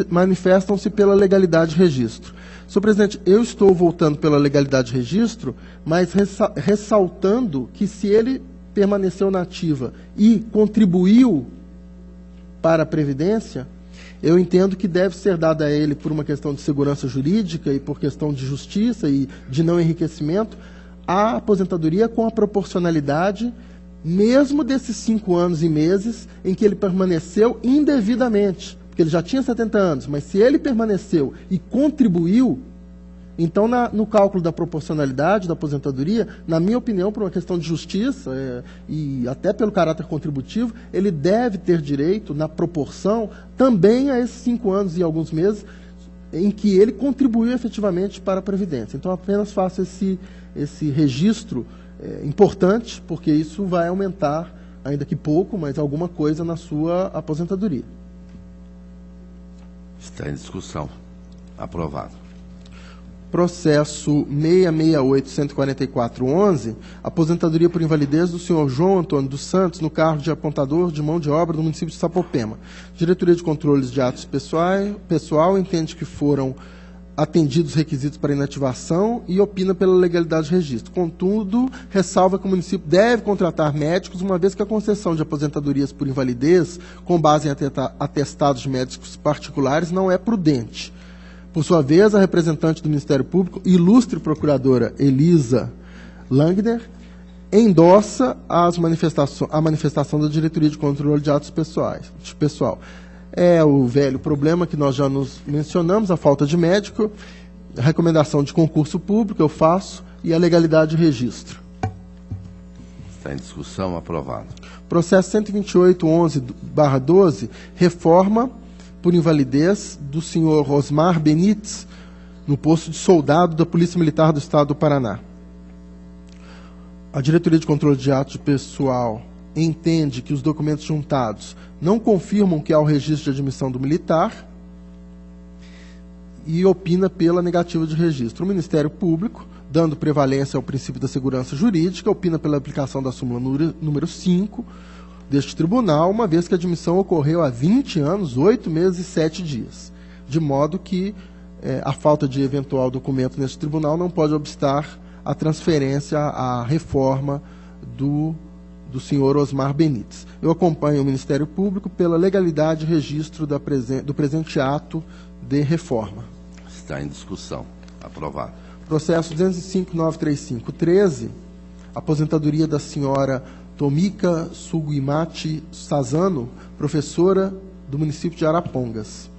manifestam-se pela legalidade de registro. Senhor presidente, eu estou votando pela legalidade de registro, mas ressaltando que, se ele permaneceu na ativa e contribuiu para a Previdência, eu entendo que deve ser dada a ele, por uma questão de segurança jurídica e por questão de justiça e de não enriquecimento, a aposentadoria com a proporcionalidade, mesmo desses 5 anos e meses em que ele permaneceu indevidamente, porque ele já tinha 70 anos, mas se ele permaneceu e contribuiu, então, no cálculo da proporcionalidade da aposentadoria, na minha opinião, por uma questão de justiça e até pelo caráter contributivo, ele deve ter direito, na proporção, também a esses 5 anos e alguns meses em que ele contribuiu efetivamente para a Previdência. Então, apenas faço esse registro importante, porque isso vai aumentar, ainda que pouco, mas alguma coisa na sua aposentadoria. Está em discussão. Aprovado. Processo 668-144-11, aposentadoria por invalidez do senhor João Antônio dos Santos no cargo de apontador de mão de obra do município de Sapopema. Diretoria de Controles de Atos Pessoal entende que foram atendidos os requisitos para inativação e opina pela legalidade de registro. Contudo, ressalva que o município deve contratar médicos, uma vez que a concessão de aposentadorias por invalidez, com base em atestados de médicos particulares, não é prudente. Por sua vez, a representante do Ministério Público, ilustre procuradora Elisa Langner, endossa a manifestação da Diretoria de Controle de Atos Pessoal. É o velho problema que nós já nos mencionamos, a falta de médico, a recomendação de concurso público, eu faço, e a legalidade de registro. Está em discussão, aprovado. Processo 128.11/12, reforma por invalidez do senhor Osmar Benites, no posto de soldado da Polícia Militar do Estado do Paraná. A Diretoria de Controle de Atos Pessoal entende que os documentos juntados não confirmam que há o registro de admissão do militar e opina pela negativa de registro. O Ministério Público, dando prevalência ao princípio da segurança jurídica, opina pela aplicação da súmula número 5 deste tribunal, uma vez que a admissão ocorreu há 20 anos, 8 meses e 7 dias, de modo que a falta de eventual documento neste tribunal não pode obstar a transferência, a reforma do senhor Osmar Benites. Eu acompanho o Ministério Público pela legalidade e registro do presente ato de reforma. Está em discussão. Aprovado. Processo 205.935.13, aposentadoria da senhora Tomika Sugimati Sazano, professora do município de Arapongas.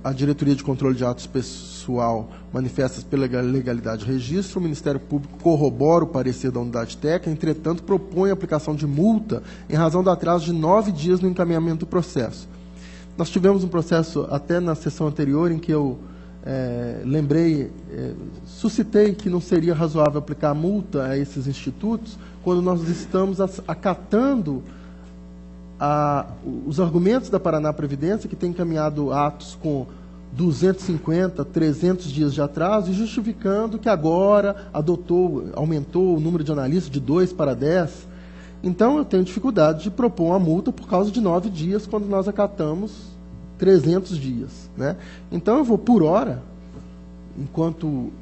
A Diretoria de Controle de Atos Pessoal manifesta pela legalidade de registro. O Ministério Público corrobora o parecer da unidade técnica, entretanto, propõe a aplicação de multa em razão do atraso de 9 dias no encaminhamento do processo. Nós tivemos um processo, até na sessão anterior, em que eu suscitei que não seria razoável aplicar multa a esses institutos, quando nós estamos acatando os argumentos da Paraná Previdência, que tem encaminhado atos com 250, 300 dias de atraso, e justificando que agora aumentou o número de analistas de 2 para 10. Então, eu tenho dificuldade de propor uma multa por causa de 9 dias, quando nós acatamos 300 dias. Né? Então, eu vou por hora, enquanto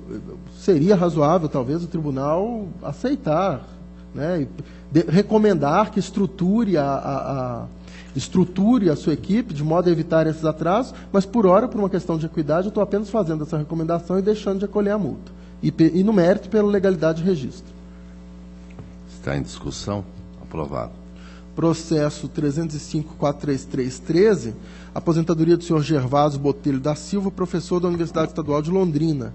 seria razoável, talvez, o tribunal aceitar, né, e recomendar que estruture a sua equipe de modo a evitar esses atrasos, mas por hora, por uma questão de equidade, eu estou apenas fazendo essa recomendação e deixando de acolher a multa. E no mérito pela legalidade de registro. Está em discussão. Aprovado. Processo 305.433.13, aposentadoria do senhor Gervásio Botelho da Silva, professor da Universidade Estadual de Londrina.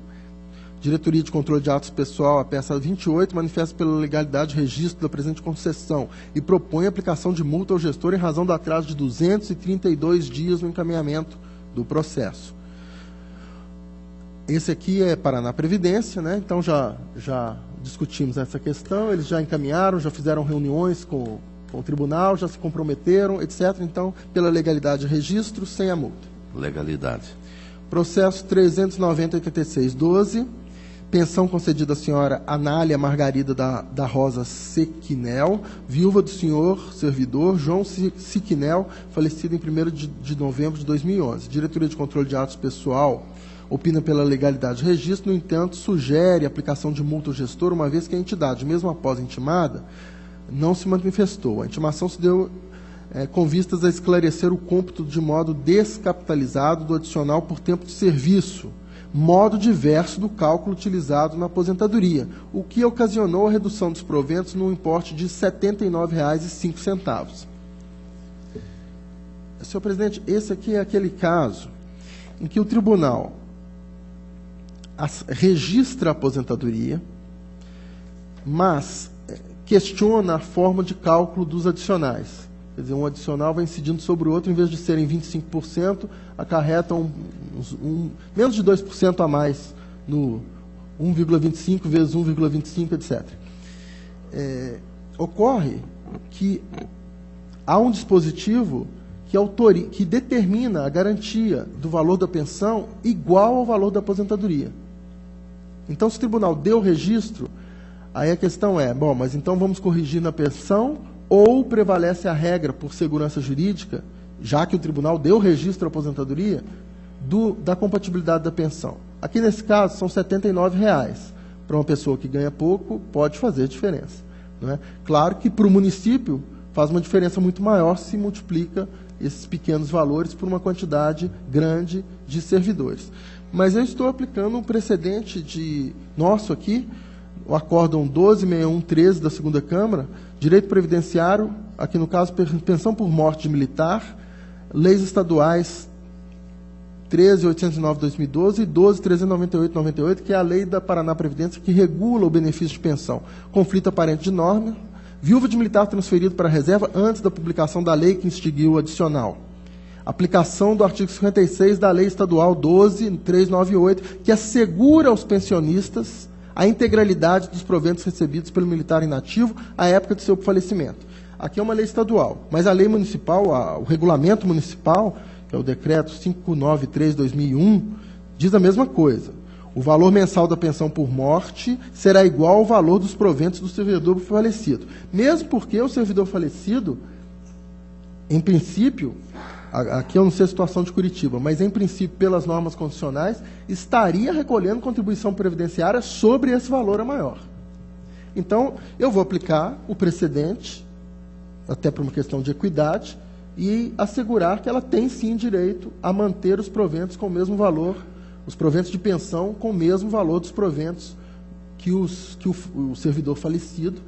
Diretoria de Controle de Atos Pessoal, a peça 28, manifesta pela legalidade de registro da presente concessão e propõe a aplicação de multa ao gestor em razão do atraso de 232 dias no encaminhamento do processo. Esse aqui é Paraná Previdência, né? Então já discutimos essa questão, eles já encaminharam, já fizeram reuniões com o tribunal, já se comprometeram, etc. Então, pela legalidade de registro, sem a multa. Legalidade. Processo 390.86.12, pensão concedida à senhora Anália Margarida da Rosa Sequinel, viúva do senhor servidor João Sequinel, falecido em 1º de novembro de 2011. Diretoria de Controle de Atos Pessoal opina pela legalidade de registro, no entanto, sugere a aplicação de multa ao gestor, uma vez que a entidade, mesmo após intimada, não se manifestou. A intimação se deu com vistas a esclarecer o cômputo de modo descapitalizado do adicional por tempo de serviço, modo diverso do cálculo utilizado na aposentadoria, o que ocasionou a redução dos proventos no importe de R$ 79,05. Senhor presidente, esse aqui é aquele caso em que o tribunal registra a aposentadoria, mas questiona a forma de cálculo dos adicionais. Quer dizer, um adicional vai incidindo sobre o outro, em vez de serem 25%, acarretam menos de 2% a mais no 1,25 vezes 1,25, etc. Ocorre que há um dispositivo que determina a garantia do valor da pensão igual ao valor da aposentadoria. Então, se o tribunal deu o registro, aí a questão é, bom, mas então vamos corrigir na pensão ou prevalece a regra por segurança jurídica, já que o tribunal deu o registro à aposentadoria, da compatibilidade da pensão. Aqui, nesse caso, são R$ 79,00. Para uma pessoa que ganha pouco, pode fazer diferença. Não é? Claro que para o município faz uma diferença muito maior se multiplica esses pequenos valores por uma quantidade grande de servidores. Mas eu estou aplicando um precedente nosso aqui, o Acórdão 12.6113 da segunda Câmara, direito previdenciário, aqui no caso, pensão por morte de militar, leis estaduais 13.809/2012 e 12.398/98, que é a lei da Paraná Previdência, que regula o benefício de pensão. Conflito aparente de norma, viúva de militar transferido para a reserva antes da publicação da lei que instituiu o adicional. Aplicação do artigo 56 da lei estadual 12.398, que assegura aos pensionistas a integralidade dos proventos recebidos pelo militar inativo à época de seu falecimento. Aqui é uma lei estadual, mas a lei municipal, o regulamento municipal, que é o decreto 593/2001, diz a mesma coisa. O valor mensal da pensão por morte será igual ao valor dos proventos do servidor falecido. Mesmo porque o servidor falecido, em princípio, aqui eu não sei a situação de Curitiba, mas em princípio, pelas normas constitucionais, estaria recolhendo contribuição previdenciária sobre esse valor a maior. Então, eu vou aplicar o precedente, até por uma questão de equidade, e assegurar que ela tem sim direito a manter os proventos com o mesmo valor, os proventos de pensão com o mesmo valor dos proventos que o servidor falecido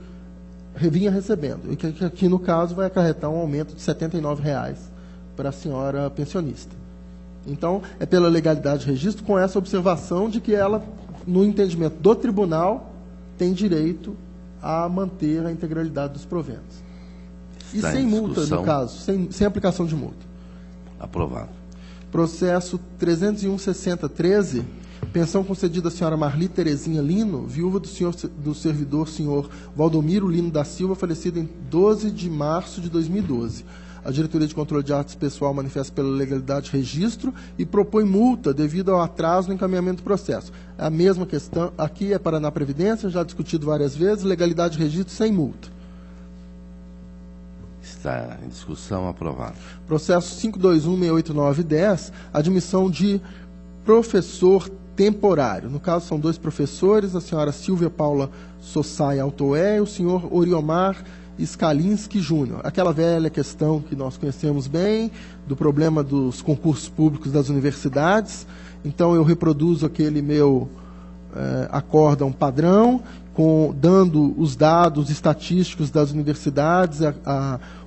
vinha recebendo. E que aqui, no caso, vai acarretar um aumento de R$ 79,00 para a senhora pensionista. Então, é pela legalidade de registro, com essa observação de que ela, no entendimento do tribunal, tem direito a manter a integralidade dos proventos. E sem multa, no caso, sem aplicação de multa. Aprovado. Processo 301.6013, pensão concedida à senhora Marli Terezinha Lino, viúva do servidor senhor Valdomiro Lino da Silva, falecido em 12 de março de 2012. A Diretoria de Controle de Atos Pessoal manifesta pela legalidade de registro e propõe multa devido ao atraso no encaminhamento do processo. A mesma questão, aqui é Paraná Previdência, já discutido várias vezes, legalidade de registro sem multa. Está em discussão, aprovado. Processo 521.689.10, admissão de professor temporário. No caso, são dois professores, a senhora Silvia Paula Sossai Altoé e o senhor Oriomar Skalinski Júnior. Aquela velha questão que nós conhecemos bem, do problema dos concursos públicos das universidades. Então, eu reproduzo aquele meu acórdão padrão, dando os dados estatísticos das universidades,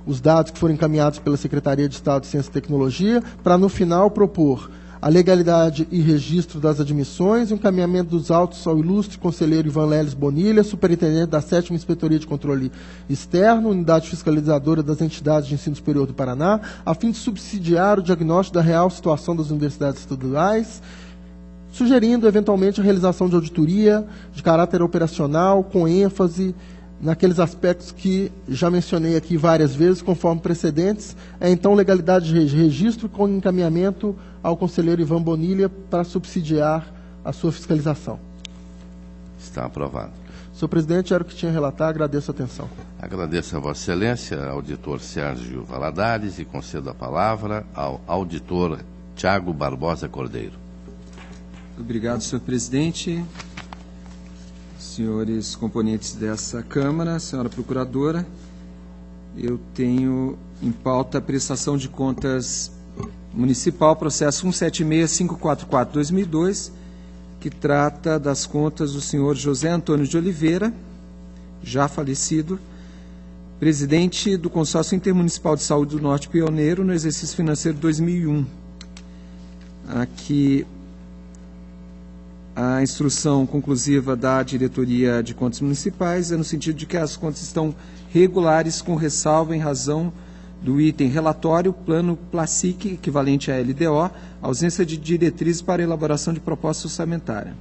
os dados que foram encaminhados pela Secretaria de Estado de Ciência e Tecnologia, para, no final, propor a legalidade e registro das admissões, o encaminhamento dos autos ao ilustre conselheiro Ivan Leles Bonilha, superintendente da 7ª Inspetoria de Controle Externo, unidade fiscalizadora das entidades de ensino superior do Paraná, a fim de subsidiar o diagnóstico da real situação das universidades estaduais, sugerindo, eventualmente, a realização de auditoria de caráter operacional, com ênfase naqueles aspectos que já mencionei aqui várias vezes, conforme precedentes, então legalidade de registro com encaminhamento ao conselheiro Ivan Bonilha para subsidiar a sua fiscalização. Está aprovado. Senhor presidente, era o que tinha a relatar, agradeço a atenção. Agradeço a Vossa Excelência, auditor Sérgio Valadares, e concedo a palavra ao auditor Tiago Barbosa Cordeiro. Obrigado, senhor presidente. Senhores componentes dessa Câmara, senhora procuradora, eu tenho em pauta a prestação de contas municipal, processo 176.544/2002, que trata das contas do senhor José Antônio de Oliveira, já falecido, presidente do Consórcio Intermunicipal de Saúde do Norte Pioneiro no exercício financeiro 2001. Aqui a instrução conclusiva da Diretoria de Contas Municipais é no sentido de que as contas estão regulares, com ressalva em razão do item relatório, plano PLACIC, equivalente a LDO, ausência de diretrizes para elaboração de proposta orçamentária.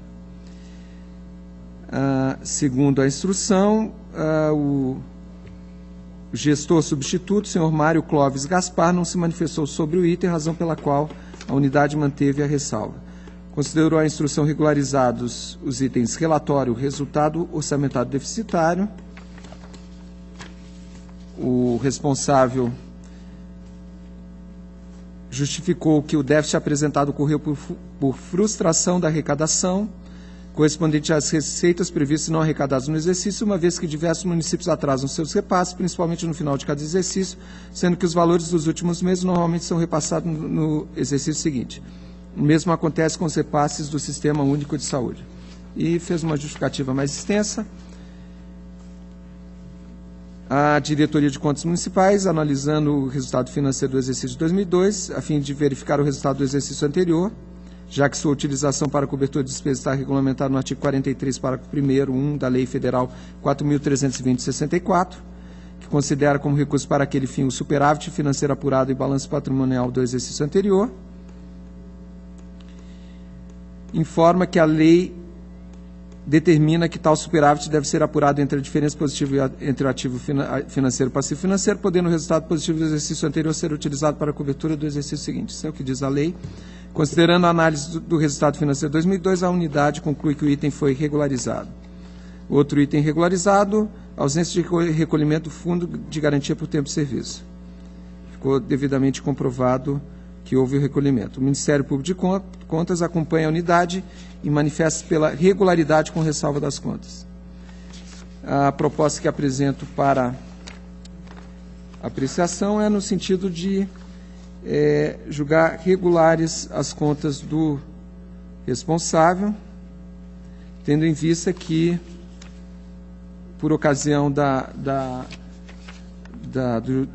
Segundo a instrução, o O gestor substituto, senhor Mário Clóvis Gaspar, não se manifestou sobre o item, razão pela qual a unidade manteve a ressalva. Considerou a instrução regularizados os itens relatório, resultado orçamentário deficitário. O responsável justificou que o déficit apresentado ocorreu por frustração da arrecadação, correspondente às receitas previstas e não arrecadadas no exercício, uma vez que diversos municípios atrasam seus repasses, principalmente no final de cada exercício, sendo que os valores dos últimos meses normalmente são repassados no exercício seguinte. O mesmo acontece com os repasses do Sistema Único de Saúde. E fez uma justificativa mais extensa. A Diretoria de Contas Municipais, analisando o resultado financeiro do exercício de 2002, a fim de verificar o resultado do exercício anterior, já que sua utilização para cobertura de despesas está regulamentada no artigo 43, parágrafo 1º, 1 da Lei Federal 4.320/64, que considera como recurso para aquele fim o superávit financeiro apurado e balanço patrimonial do exercício anterior. Informa que a lei determina que tal superávit deve ser apurado entre a diferença positiva entre o ativo financeiro e o passivo financeiro, podendo o resultado positivo do exercício anterior ser utilizado para a cobertura do exercício seguinte. Isso é o que diz a lei. Considerando a análise do resultado financeiro de 2002, a unidade conclui que o item foi regularizado. Outro item regularizado, ausência de recolhimento do Fundo de Garantia por Tempo de Serviço. Ficou devidamente comprovado que houve o recolhimento. O Ministério Público de Contas acompanha a unidade e manifesta pela regularidade com ressalva das contas. A proposta que apresento para apreciação é no sentido de julgar regulares as contas do responsável, tendo em vista que, por ocasião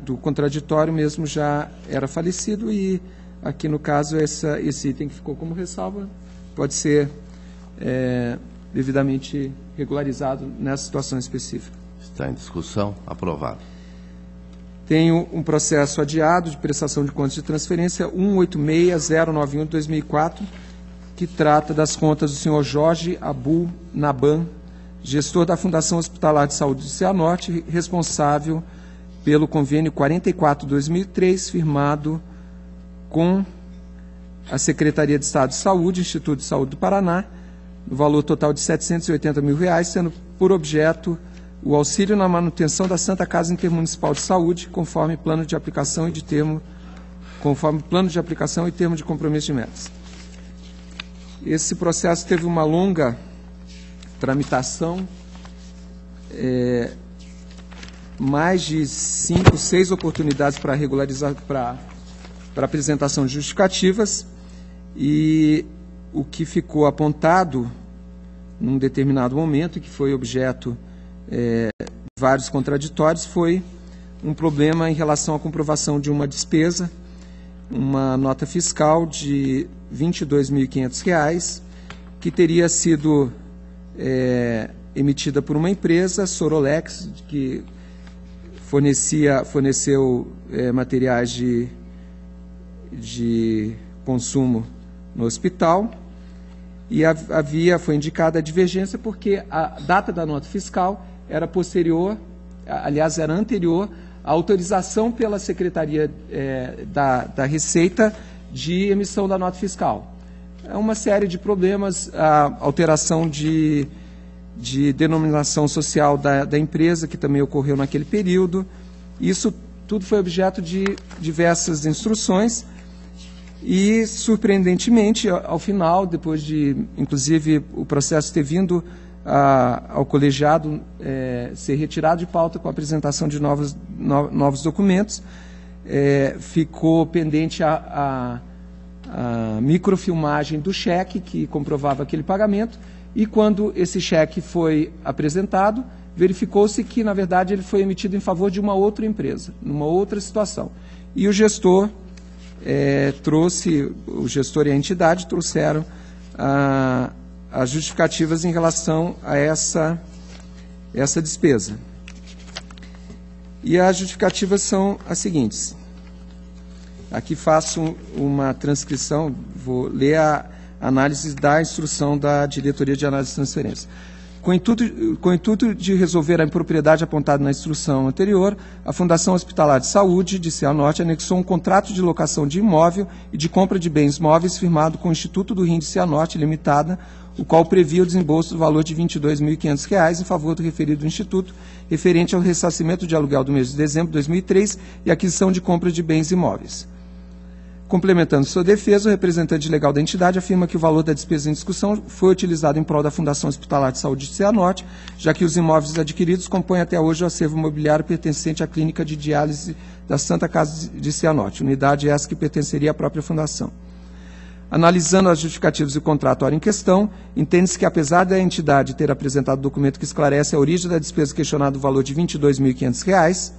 do contraditório mesmo, já era falecido e, aqui no caso, esse item que ficou como ressalva pode ser devidamente regularizado nessa situação específica. Está em discussão. Aprovado. Tenho um processo adiado de prestação de contas de transferência 186091/2004, que trata das contas do senhor Jorge Abu Naban, gestor da Fundação Hospitalar de Saúde de Cianorte, responsável pelo convênio 44/2003, firmado com a Secretaria de Estado de Saúde, Instituto de Saúde do Paraná, no valor total de R$ 780 mil, tendo por objeto o auxílio na manutenção da Santa Casa Intermunicipal de Saúde, conforme plano de aplicação e termo de compromisso de metas. Esse processo teve uma longa tramitação, mais de 5, 6 oportunidades para regularizar, para apresentação de justificativas, e o que ficou apontado num determinado momento, que foi objeto de vários contraditórios, foi um problema em relação à comprovação de uma despesa, uma nota fiscal de R$ 22.500, que teria sido emitida por uma empresa, Sorolex, que forneceu materiais de consumo no hospital, e foi indicada a divergência porque a data da nota fiscal era posterior, aliás, era anterior à autorização pela Secretaria da Receita de emissão da nota fiscal. É uma série de problemas, a alteração de denominação social da empresa, que também ocorreu naquele período. Isso tudo foi objeto de diversas instruções e, surpreendentemente, ao final, depois de, inclusive, o processo ter vindo ao colegiado ser retirado de pauta com a apresentação de novos documentos, ficou pendente a microfilmagem do cheque que comprovava aquele pagamento, e quando esse cheque foi apresentado, verificou-se que, na verdade, ele foi emitido em favor de uma outra empresa, numa outra situação. E o gestor o gestor e a entidade trouxeram as justificativas em relação a essa despesa. E as justificativas são as seguintes. Aqui faço uma transcrição, vou ler a análise da instrução da Diretoria de Análise de Transferência. Com o intuito de resolver a impropriedade apontada na instrução anterior, a Fundação Hospitalar de Saúde de Cianorte anexou um contrato de locação de imóvel e de compra de bens móveis firmado com o Instituto do Rim de Cianorte Limitada, o qual previa o desembolso do valor de R$ 22.500 em favor do referido instituto, referente ao ressarcimento de aluguel do mês de dezembro de 2003 e aquisição de compra de bens imóveis. Complementando sua defesa, o representante legal da entidade afirma que o valor da despesa em discussão foi utilizado em prol da Fundação Hospitalar de Saúde de Cianorte, já que os imóveis adquiridos compõem até hoje o acervo imobiliário pertencente à clínica de diálise da Santa Casa de Cianorte, unidade essa que pertenceria à própria Fundação. Analisando as justificativas do contrato ora em questão, entende-se que, apesar da entidade ter apresentado documento que esclarece a origem da despesa questionada do valor de R$ 22.500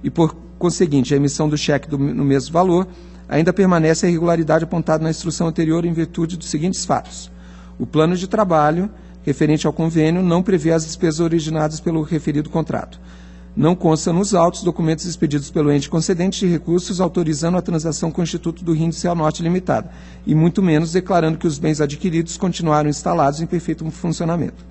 e, por conseguinte, a emissão do cheque no mesmo valor, ainda permanece a irregularidade apontada na instrução anterior em virtude dos seguintes fatos. O plano de trabalho referente ao convênio não prevê as despesas originadas pelo referido contrato. Não consta nos autos documentos expedidos pelo ente concedente de recursos autorizando a transação com o Instituto do Rim de Cianorte Limitada, e muito menos declarando que os bens adquiridos continuaram instalados em perfeito funcionamento.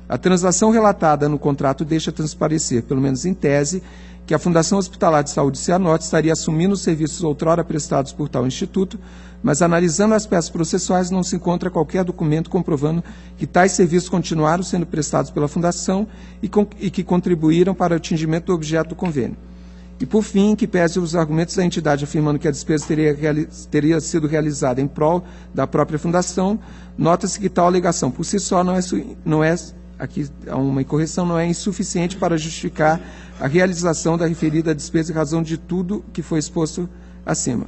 A transação relatada no contrato deixa transparecer, pelo menos em tese, que a Fundação Hospitalar de Saúde de Cianorte estaria assumindo os serviços outrora prestados por tal instituto, mas analisando as peças processuais não se encontra qualquer documento comprovando que tais serviços continuaram sendo prestados pela Fundação e que contribuíram para o atingimento do objeto do convênio. E, por fim, que pese os argumentos da entidade afirmando que a despesa teria sido realizada em prol da própria Fundação, nota-se que tal alegação por si só não é aqui há uma incorreção, não é insuficiente para justificar a realização da referida despesa em razão de tudo que foi exposto acima.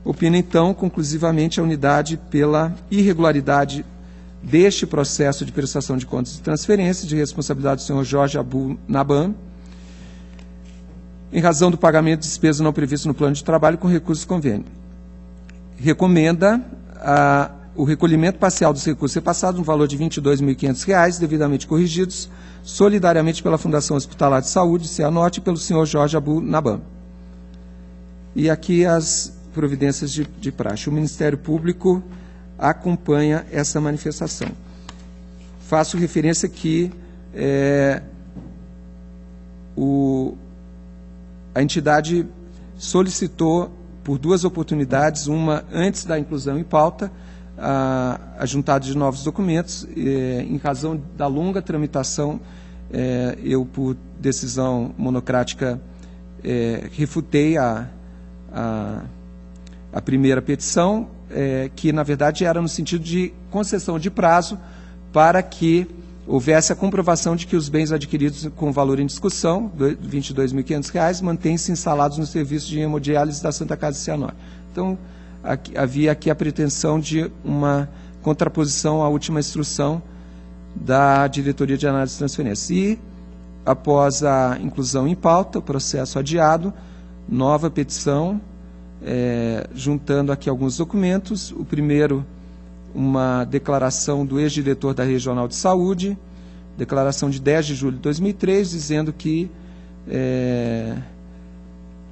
Opina, então, conclusivamente a unidade pela irregularidade deste processo de prestação de contas de transferência de responsabilidade do senhor Jorge Abu Naban, em razão do pagamento de despesa não previsto no plano de trabalho com recursos do convênio. Recomenda o recolhimento parcial dos recursos repassados no valor de R$ 22.500, devidamente corrigidos, solidariamente pela Fundação Hospitalar de Saúde, Cianorte, e pelo senhor Jorge Abu Naban. E aqui as providências de praxe. O Ministério Público acompanha essa manifestação. Faço referência que a entidade solicitou por duas oportunidades, uma antes da inclusão em pauta, a juntada de novos documentos, em razão da longa tramitação, eu, por decisão monocrática, refutei a primeira petição, que, na verdade, era no sentido de concessão de prazo para que houvesse a comprovação de que os bens adquiridos com valor em discussão, R$ 22.500, mantêm-se instalados no serviço de hemodiálise da Santa Casa de Cianorte. Então, havia aqui a pretensão de uma contraposição à última instrução da Diretoria de Análise de Transferência. E, após a inclusão em pauta, o processo adiado, nova petição, juntando aqui alguns documentos. O primeiro, uma declaração do ex-diretor da Regional de Saúde, declaração de 10 de julho de 2003, dizendo que,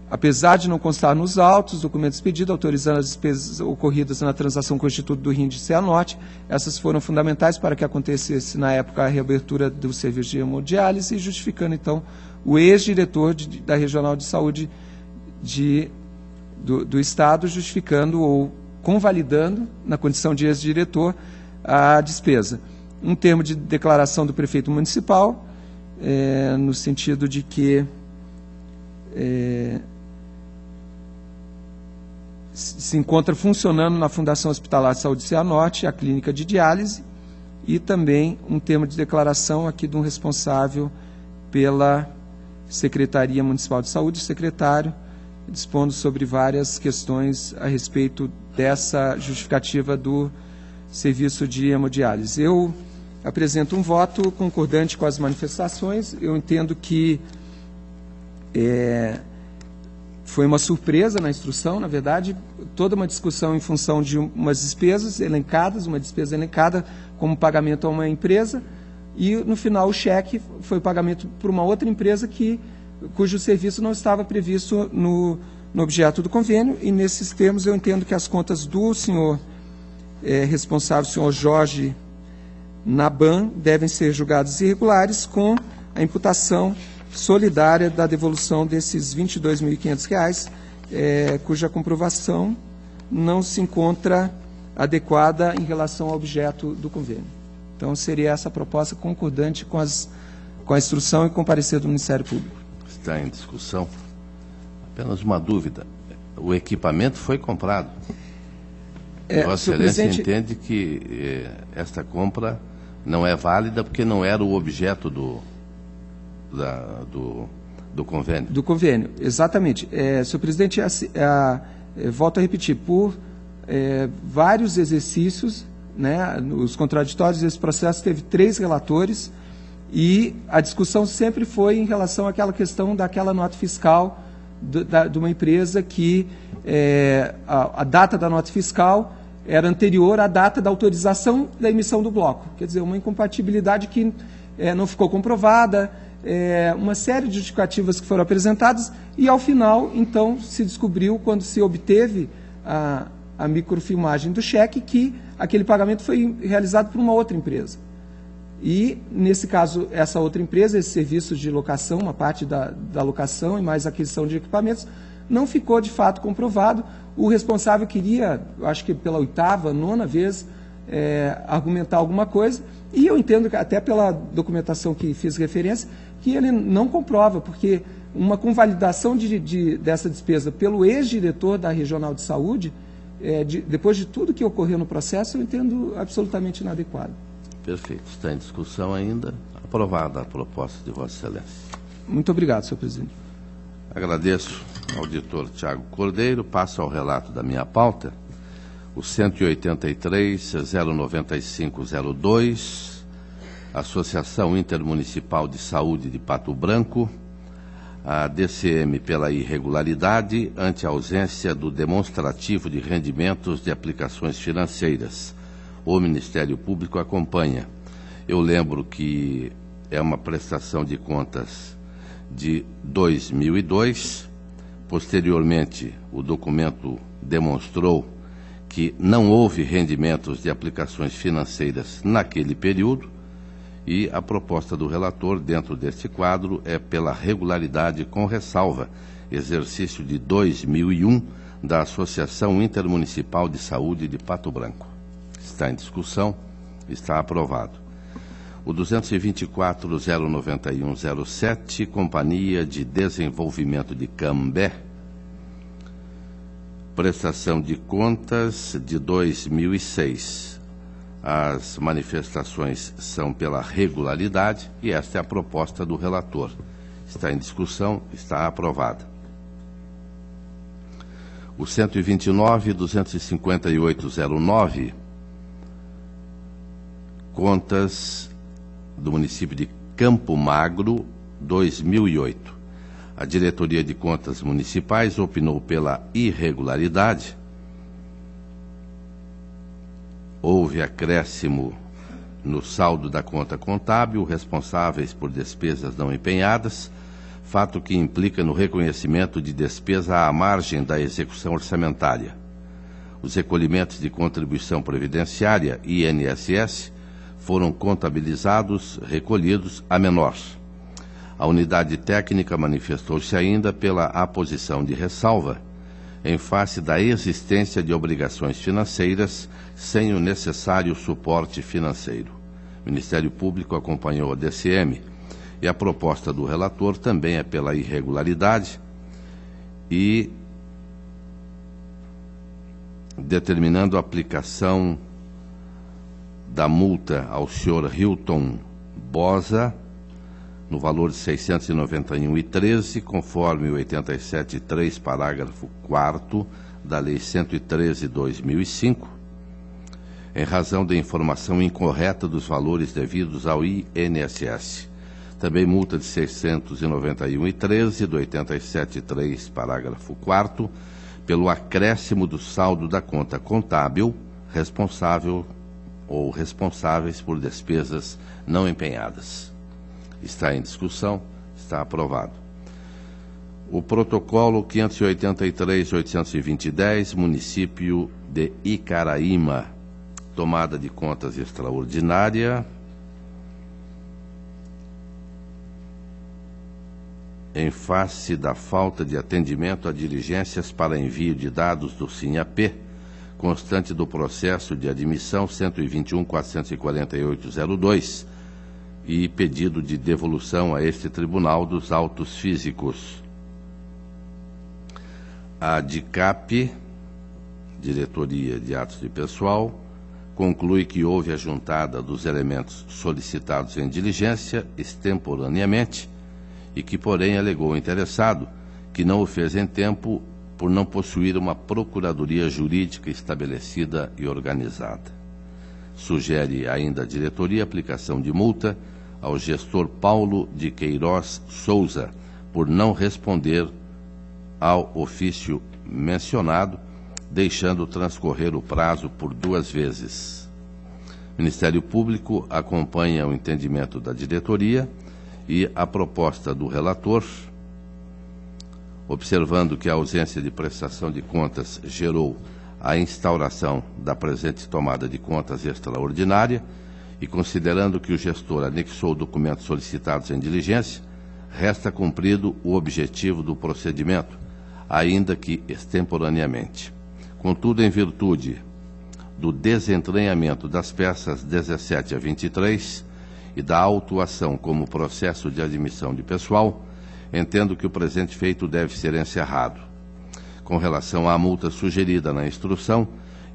apesar de não constar nos autos, documentos pedidos, autorizando as despesas ocorridas na transação com o Instituto do Rim de Cianorte, essas foram fundamentais para que acontecesse, na época, a reabertura do serviço de hemodiálise, e justificando, então, o ex-diretor da Regional de Saúde do Estado, justificando ou convalidando, na condição de ex-diretor, a despesa. Um termo de declaração do prefeito municipal, no sentido de que se encontra funcionando na Fundação Hospitalar de Saúde de Cianorte a clínica de diálise, e também um termo de declaração aqui de um responsável pela Secretaria Municipal de Saúde, o secretário, dispondo sobre várias questões a respeito dessa justificativa do serviço de hemodiálise. Eu apresento um voto concordante com as manifestações. Eu entendo que foi uma surpresa na instrução, na verdade, toda uma discussão em função de umas despesas elencadas, uma despesa elencada como pagamento a uma empresa, e no final o cheque foi o pagamento por uma outra empresa cujo serviço não estava previsto no objeto do convênio, e nesses termos eu entendo que as contas do senhor responsável, o senhor Jorge na BAN devem ser julgados irregulares com a imputação solidária da devolução desses R$ 22.500, cuja comprovação não se encontra adequada em relação ao objeto do convênio. Então, seria essa a proposta concordante com a instrução e com o parecer do Ministério Público. Está em discussão. Apenas uma dúvida. O equipamento foi comprado. Vossa Excelência entende que esta compra não é válida porque não era o objeto do convênio. Do convênio, exatamente. Senhor presidente, volto a repetir, por vários exercícios, né, os contraditórios desse processo, teve 3 relatores e a discussão sempre foi em relação àquela questão daquela nota fiscal de uma empresa que a data da nota fiscal era anterior à data da autorização da emissão do bloco. Quer dizer, uma incompatibilidade que não ficou comprovada, uma série de justificativas que foram apresentadas e, ao final, então, se descobriu, quando se obteve a microfilmagem do cheque, que aquele pagamento foi realizado por uma outra empresa. E, nesse caso, essa outra empresa, esse serviço de locação, uma parte da locação e mais aquisição de equipamentos, não ficou, de fato, comprovado. O responsável queria, acho que pela 8ª, 9ª vez, argumentar alguma coisa, e eu entendo, que até pela documentação que fiz referência, que ele não comprova, porque uma convalidação dessa despesa pelo ex-diretor da Regional de Saúde, depois de tudo que ocorreu no processo, eu entendo absolutamente inadequado. Perfeito. Está em discussão ainda. Aprovada a proposta de Vossa Excelência. Muito obrigado, senhor presidente. Agradeço ao auditor Tiago Cordeiro. Passo ao relato da minha pauta. O 183-09502, Associação Intermunicipal de Saúde de Pato Branco, a DCM pela irregularidade ante a ausência do demonstrativo de rendimentos de aplicações financeiras. O Ministério Público acompanha. Eu lembro que é uma prestação de contas de 2002. Posteriormente, o documento demonstrou que não houve rendimentos de aplicações financeiras naquele período e a proposta do relator dentro deste quadro é pela regularidade com ressalva, exercício de 2001 da Associação Intermunicipal de Saúde de Pato Branco. Está em discussão, está aprovado. O 224-09107, Companhia de Desenvolvimento de Cambé, prestação de contas de 2006. As manifestações são pela regularidade e esta é a proposta do relator. Está em discussão, está aprovada. O 129-25809, contas do município de Campo Magro, 2008. A Diretoria de Contas Municipais opinou pela irregularidade. Houve acréscimo no saldo da conta contábil, responsáveis por despesas não empenhadas, fato que implica no reconhecimento de despesa à margem da execução orçamentária. Os recolhimentos de contribuição previdenciária, INSS, foram contabilizados, recolhidos a menor. A unidade técnica manifestou-se ainda pela aposição de ressalva, em face da existência de obrigações financeiras sem o necessário suporte financeiro. O Ministério Público acompanhou a DCM e a proposta do relator também é pela irregularidade e determinando a aplicação da multa ao senhor Hilton Bosa, no valor de R$ 691,13, conforme o 87.3, parágrafo 4º da Lei 113/2005, em razão da informação incorreta dos valores devidos ao INSS. Também multa de R$ 691,13 do 87.3, parágrafo 4º, pelo acréscimo do saldo da conta contábil responsável ou responsáveis por despesas não empenhadas. Está em discussão, está aprovado. O protocolo 583-820-10, município de Icaraíma, tomada de contas extraordinária, em face da falta de atendimento a diligências para envio de dados do SINAP, constante do processo de admissão 121.448.02 e pedido de devolução a este tribunal dos autos físicos. A DICAP, Diretoria de Atos de Pessoal, conclui que houve a juntada dos elementos solicitados em diligência extemporaneamente e que, porém, alegou o interessado que não o fez em tempo por não possuir uma procuradoria jurídica estabelecida e organizada. Sugere ainda a diretoria a aplicação de multa ao gestor Paulo de Queiroz Souza por não responder ao ofício mencionado, deixando transcorrer o prazo por 2 vezes. O Ministério Público acompanha o entendimento da diretoria e a proposta do relator, observando que a ausência de prestação de contas gerou a instauração da presente tomada de contas extraordinária e considerando que o gestor anexou documentos solicitados em diligência, resta cumprido o objetivo do procedimento, ainda que extemporaneamente. Contudo, em virtude do desentranhamento das peças 17 a 23 e da autuação como processo de admissão de pessoal, entendo que o presente feito deve ser encerrado. Com relação à multa sugerida na instrução,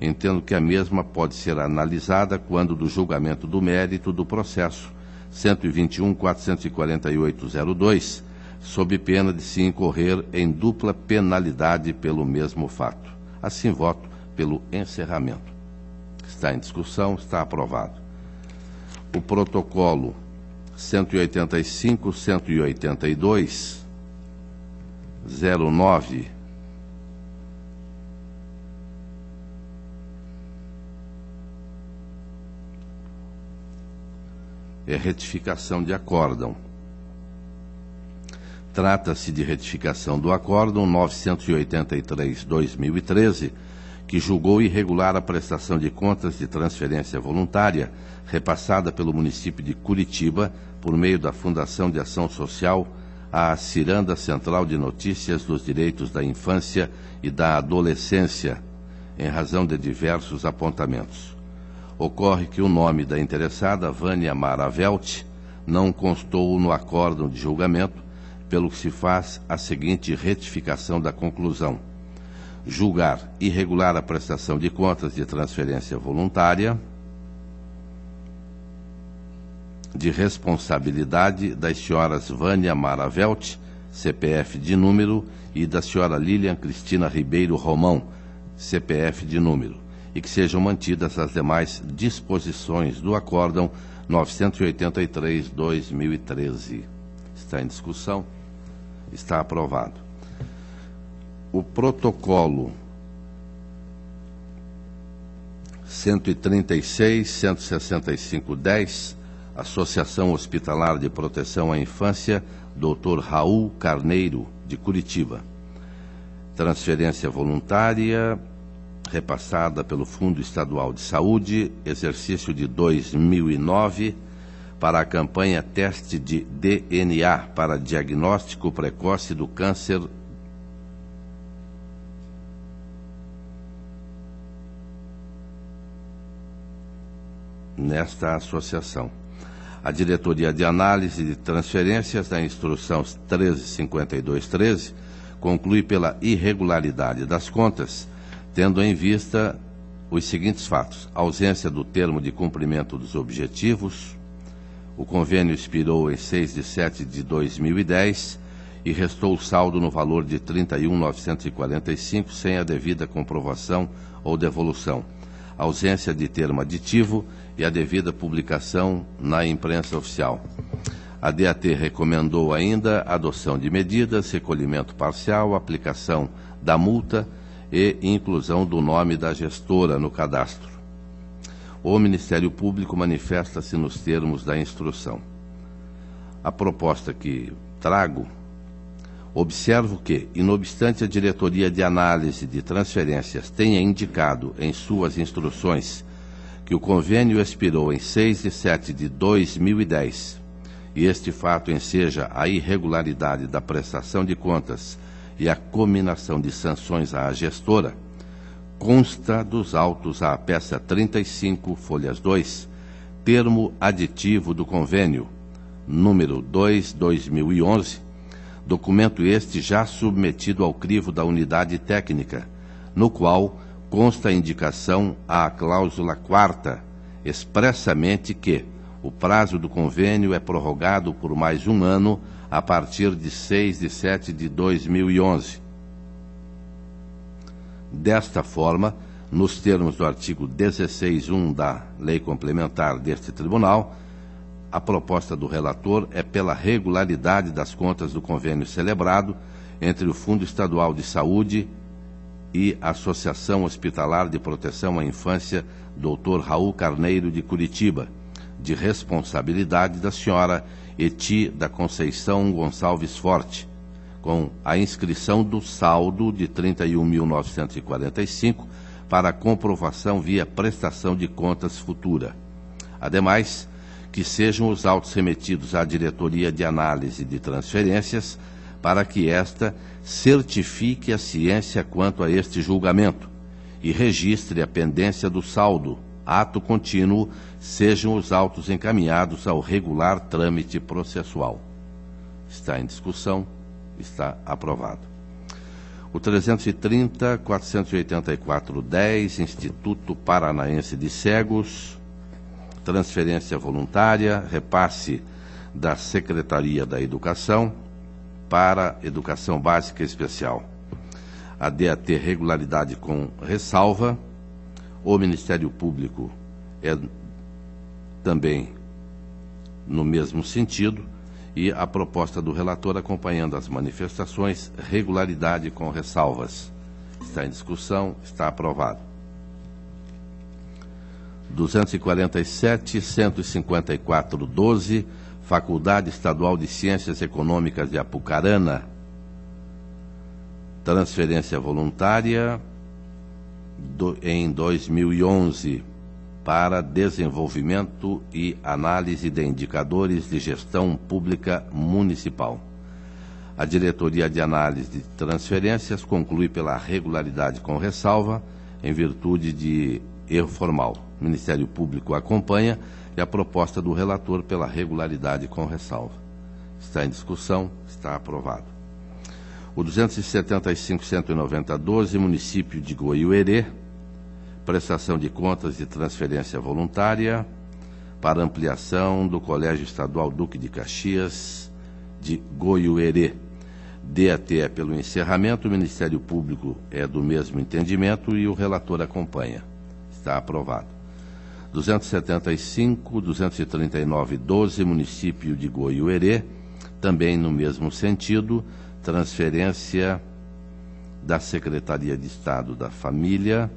entendo que a mesma pode ser analisada quando do julgamento do mérito do processo 121.448.02, sob pena de se incorrer em dupla penalidade pelo mesmo fato. Assim, voto pelo encerramento. Está em discussão, está aprovado. O protocolo 185, 182, 09, é retificação de acórdão. Trata-se de retificação do acórdão 983/2013, que julgou irregular a prestação de contas de transferência voluntária repassada pelo município de Curitiba por meio da Fundação de Ação Social à Ciranda Central de Notícias dos Direitos da Infância e da Adolescência, em razão de diversos apontamentos. Ocorre que o nome da interessada, Vânia Maravelt, não constou no acórdão de julgamento, pelo que se faz a seguinte retificação da conclusão: julgar irregular a prestação de contas de transferência voluntária de responsabilidade das senhoras Vânia Maravelt, CPF de número, e da senhora Lilian Cristina Ribeiro Romão, CPF de número, e que sejam mantidas as demais disposições do acórdão 983/2013. Está em discussão. Está aprovado. O protocolo 136, 165-10, Associação Hospitalar de Proteção à Infância, Dr. Raul Carneiro, de Curitiba. Transferência voluntária repassada pelo Fundo Estadual de Saúde, exercício de 2009, para a campanha Teste de DNA para diagnóstico precoce do câncer nesta associação. A Diretoria de Análise de Transferências da Instrução 135213 conclui pela irregularidade das contas, tendo em vista os seguintes fatos: ausência do termo de cumprimento dos objetivos, o convênio expirou em 6/7/2010 e restou o saldo no valor de R$ 31.945 sem a devida comprovação ou devolução, ausência de termo aditivo e a devida publicação na imprensa oficial. A DAT recomendou ainda a adoção de medidas, recolhimento parcial, aplicação da multa e inclusão do nome da gestora no cadastro. O Ministério Público manifesta-se nos termos da instrução. A proposta que trago, observo que, inobstante a Diretoria de Análise de Transferências tenha indicado em suas instruções que o convênio expirou em 6/7/2010 e este fato enseja a irregularidade da prestação de contas e a cominação de sanções à gestora, consta dos autos à peça 35, folhas 2, termo aditivo do convênio, número 2/2011, documento este já submetido ao crivo da unidade técnica, no qual consta a indicação à cláusula 4ª, expressamente que o prazo do convênio é prorrogado por mais um ano a partir de 6/7/2011. Desta forma, nos termos do artigo 16(1) da Lei Complementar deste Tribunal, a proposta do relator é pela regularidade das contas do convênio celebrado entre o Fundo Estadual de Saúde e a Associação Hospitalar de Proteção à Infância Dr. Raul Carneiro de Curitiba, de responsabilidade da senhora Eti da Conceição Gonçalves Forte, com a inscrição do saldo de R$ 31.945 para comprovação via prestação de contas futura. Ademais, que sejam os autos remetidos à Diretoria de Análise de Transferências para que esta certifique a ciência quanto a este julgamento e registre a pendência do saldo, ato contínuo, sejam os autos encaminhados ao regular trâmite processual. Está em discussão, está aprovado. O 330.484.10, Instituto Paranaense de Cegos, transferência voluntária, repasse da Secretaria da Educação para Educação Básica Especial. A DAT regularidade com ressalva. O Ministério Público é também no mesmo sentido e a proposta do relator acompanhando as manifestações, regularidade com ressalvas. Está em discussão, está aprovado. 247.154.12, Faculdade Estadual de Ciências Econômicas de Apucarana, transferência voluntária em 2011 para desenvolvimento e análise de indicadores de gestão pública municipal. A Diretoria de Análise de Transferências conclui pela regularidade com ressalva, em virtude de erro formal. O Ministério Público acompanha e a proposta do relator pela regularidade com ressalva. Está em discussão, está aprovado. O 275.190.12, município de Goiuerê, prestação de contas de transferência voluntária para ampliação do Colégio Estadual Duque de Caxias de Goiuerê. DAT é pelo encerramento, o Ministério Público é do mesmo entendimento e o relator acompanha. Está aprovado. 275.239.12, município de Goiuerê, também no mesmo sentido, transferência da Secretaria de Estado da Família,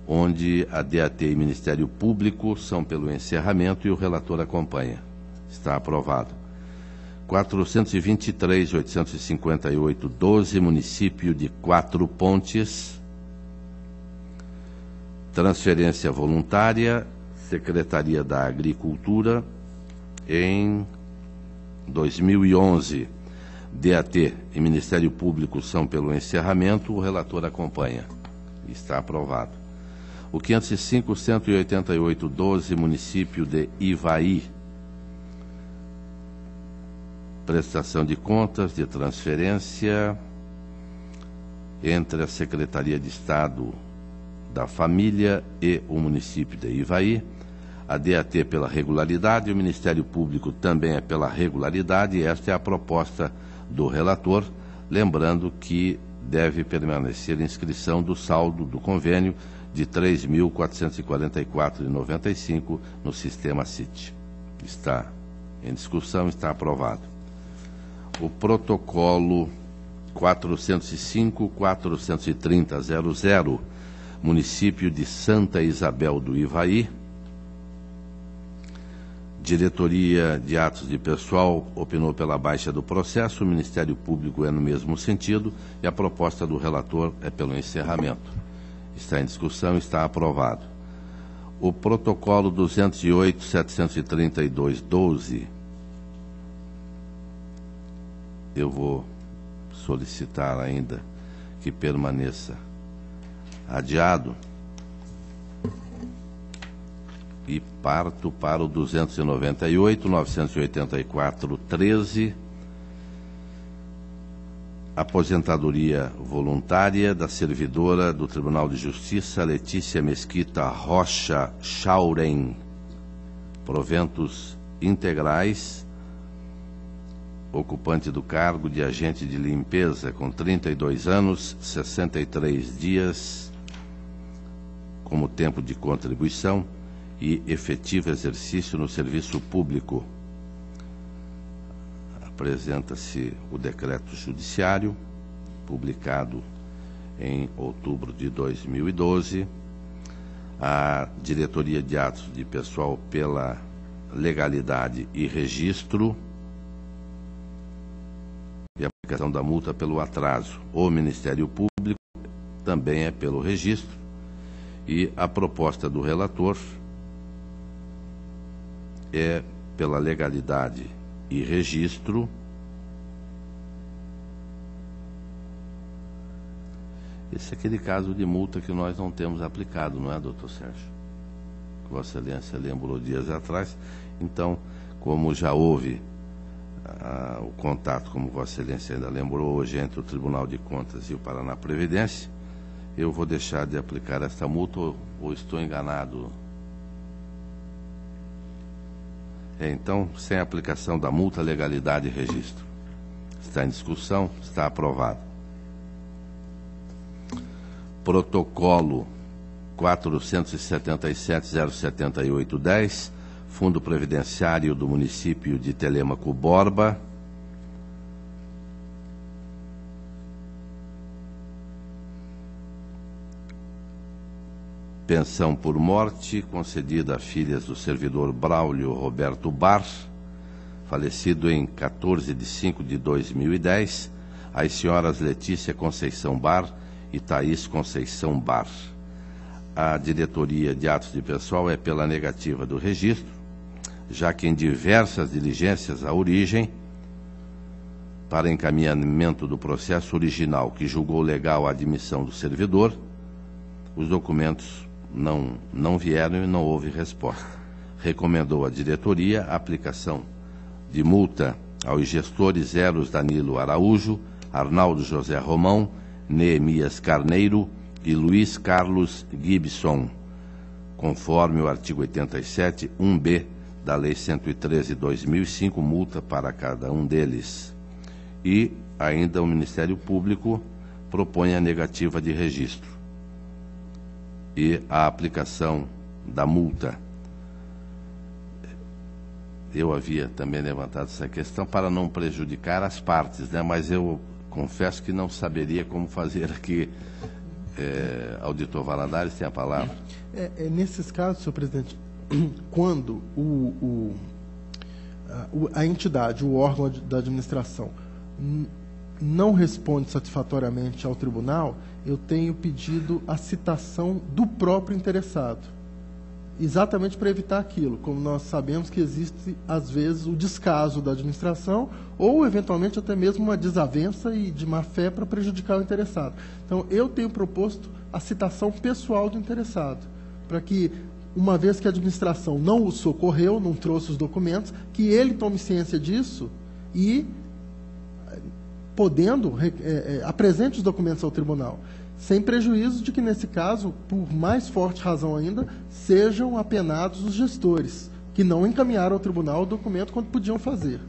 onde a DAT e Ministério Público são pelo encerramento e o relator acompanha. Está aprovado. 423.858.12, município de Quatro Pontes, transferência voluntária, Secretaria da Agricultura, em 2011. DAT e Ministério Público são pelo encerramento, o relator acompanha. Está aprovado. O 505.188.12, município de Ivaí, prestação de contas de transferência entre a Secretaria de Estado da Família e o município de Ivaí. A DAT pela regularidade, o Ministério Público também é pela regularidade, e esta é a proposta do relator, lembrando que deve permanecer a inscrição do saldo do convênio de R$ 3.444,95 no sistema CIT. Está em discussão, está aprovado. O protocolo 405.430.00, município de Santa Isabel do Ivaí. Diretoria de Atos de Pessoal opinou pela baixa do processo, o Ministério Público é no mesmo sentido e a proposta do relator é pelo encerramento. Está em discussão, está aprovado. O protocolo 208.732.12, eu vou solicitar ainda que permaneça adiado e parto para o 298, 984, 13, aposentadoria voluntária da servidora do Tribunal de Justiça Letícia Mesquita Rocha Chaurem, proventos integrais, ocupante do cargo de agente de limpeza com 32 anos, 63 dias como tempo de contribuição e efetivo exercício no serviço público. Apresenta-se o decreto judiciário, publicado em outubro de 2012, a Diretoria de Atos de Pessoal pela Legalidade e Registro e a aplicação da multa pelo atraso. O Ministério Público também é pelo registro e a proposta do relator é pela legalidade e registro. Esse é aquele caso de multa que nós não temos aplicado, não é, doutor Sérgio? Que Vossa Excelência lembrou dias atrás. Então, como já houve o contato, como Vossa Excelência ainda lembrou, hoje entre o Tribunal de Contas e o Paraná Previdência, eu vou deixar de aplicar esta multa ou estou enganado? Então, sem aplicação da multa, legalidade e registro. Está em discussão, está aprovado. Protocolo 477-078-10, Fundo Previdenciário do Município de Telêmaco Borba. Pensão por morte concedida a filhas do servidor Braulio Roberto Bar, falecido em 14 de 5 de 2010, às senhoras Letícia Conceição Bar e Thaís Conceição Bar. A diretoria de atos de pessoal é pela negativa do registro, já que em diversas diligências à origem, para encaminhamento do processo original que julgou legal a admissão do servidor, os documentos não vieram e não houve resposta. Recomendou à diretoria a aplicação de multa aos gestores Eros Danilo Araújo, Arnaldo José Romão, Neemias Carneiro e Luiz Carlos Gibson, conforme o artigo 87, 1b da Lei 113/2005, multa para cada um deles. E ainda o Ministério Público propõe a negativa de registro e a aplicação da multa. Eu havia também levantado essa questão para não prejudicar as partes, né? Mas eu confesso que não saberia como fazer aqui. Auditor Valadares tem a palavra. Nesses casos, senhor presidente, quando a entidade, o órgão da administração, não responde satisfatoriamente ao tribunal, eu tenho pedido a citação do próprio interessado, exatamente para evitar aquilo, como nós sabemos que existe, às vezes, o descaso da administração ou, eventualmente, até mesmo uma desavença e de má-fé para prejudicar o interessado. Então, eu tenho proposto a citação pessoal do interessado, para que, uma vez que a administração não o socorreu, não trouxe os documentos, que ele tome ciência disso e, podendo, apresente os documentos ao tribunal, sem prejuízo de que, nesse caso, por mais forte razão ainda, sejam apenados os gestores, que não encaminharam ao tribunal o documento quando podiam fazer.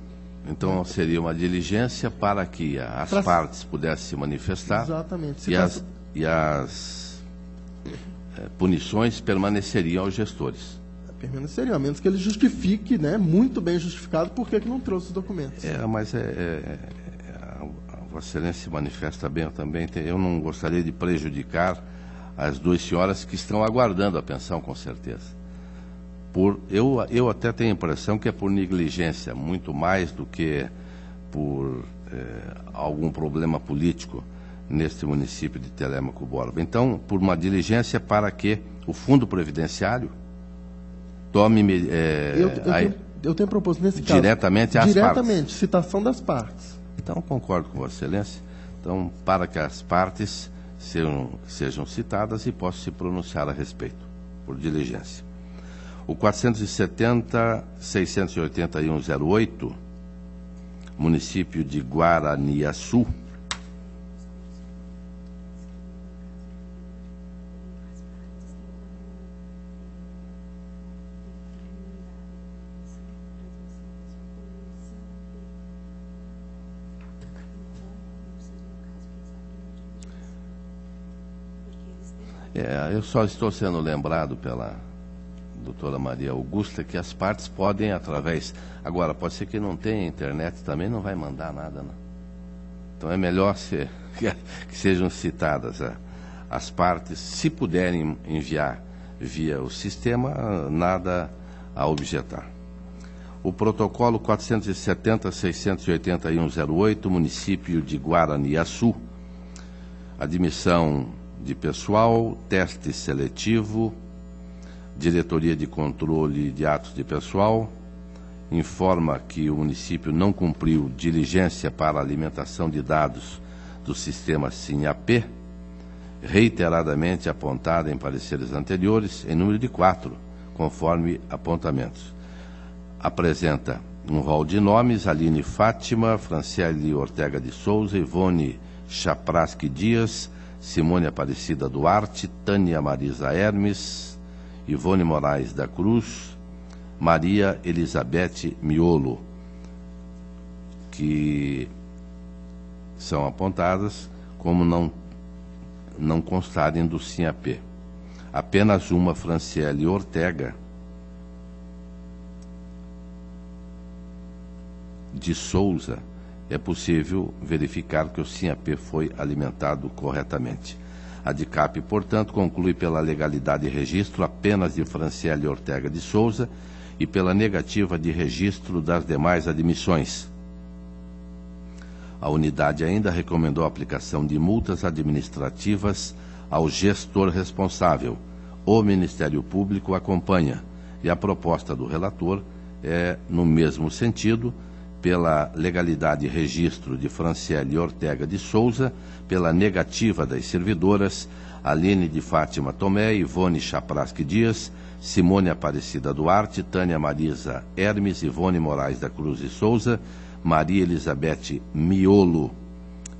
Então, seria uma diligência para que as partes pudessem se manifestar. Exatamente. E as punições permaneceriam aos gestores. Permaneceriam, a menos que ele justifique, né, muito bem justificado, por que não trouxe os documentos. Mas Vossa Excelência se manifesta bem, eu não gostaria de prejudicar as duas senhoras que estão aguardando a pensão, com certeza. Eu até tenho a impressão que é por negligência, muito mais do que por algum problema político neste município de Telêmaco Borba. Então, por uma diligência para que o Fundo Previdenciário tome... eu tenho proposto nesse caso... Diretamente às partes. Citação das partes. Então, concordo com Vossa Excelência. Então, para que as partes sejam citadas e possam se pronunciar a respeito, por diligência. O 470-681-08, município de Guaraniaçu. Eu só estou sendo lembrado pela doutora Maria Augusta que as partes podem, através... Agora, pode ser que não tenha internet também, não vai mandar nada, não. Então é melhor que sejam citadas as partes. Se puderem enviar via o sistema, nada a objetar. O protocolo 470-681-08, município de Guaraniaçu, admissão de pessoal, teste seletivo, diretoria de controle de atos de pessoal, informa que o município não cumpriu diligência para a alimentação de dados do sistema SINAP, reiteradamente apontada em pareceres anteriores, em número de 4, conforme apontamentos. Apresenta um rol de nomes: Aline Fátima, Franciele Ortega de Souza, Ivone Chapraski Dias, Simone Aparecida Duarte, Tânia Marisa Hermes, Ivone Moraes da Cruz, Maria Elizabeth Miolo, que são apontadas como não constarem do SINAP. Apenas uma, Franciele Ortega de Souza, é possível verificar que o SINAP foi alimentado corretamente. A DICAP, portanto, conclui pela legalidade de registro apenas de Franciele Ortega de Souza e pela negativa de registro das demais admissões. A unidade ainda recomendou a aplicação de multas administrativas ao gestor responsável. O Ministério Público acompanha, e a proposta do relator é no mesmo sentido, pela legalidade de registro de Franciele Ortega de Souza, pela negativa das servidoras Aline de Fátima Tomé, Ivone Chapraski Dias, Simone Aparecida Duarte, Tânia Marisa Hermes, Ivone Moraes da Cruz de Souza, Maria Elizabeth Miolo,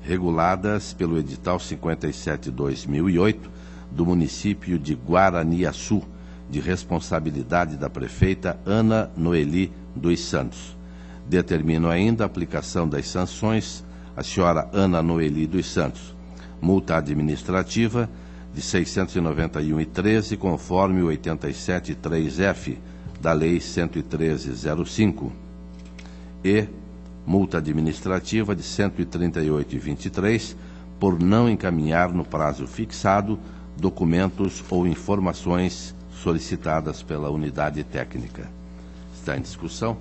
reguladas pelo edital 57/2008 do município de Guaraniaçu, de responsabilidade da prefeita Ana Noeli dos Santos. Determino ainda a aplicação das sanções à senhora Ana Noeli dos Santos. Multa administrativa de R$ 691,13, conforme o 87.3F da Lei 113/05. E multa administrativa de R$ 138,23, por não encaminhar no prazo fixado documentos ou informações solicitadas pela unidade técnica. Está em discussão?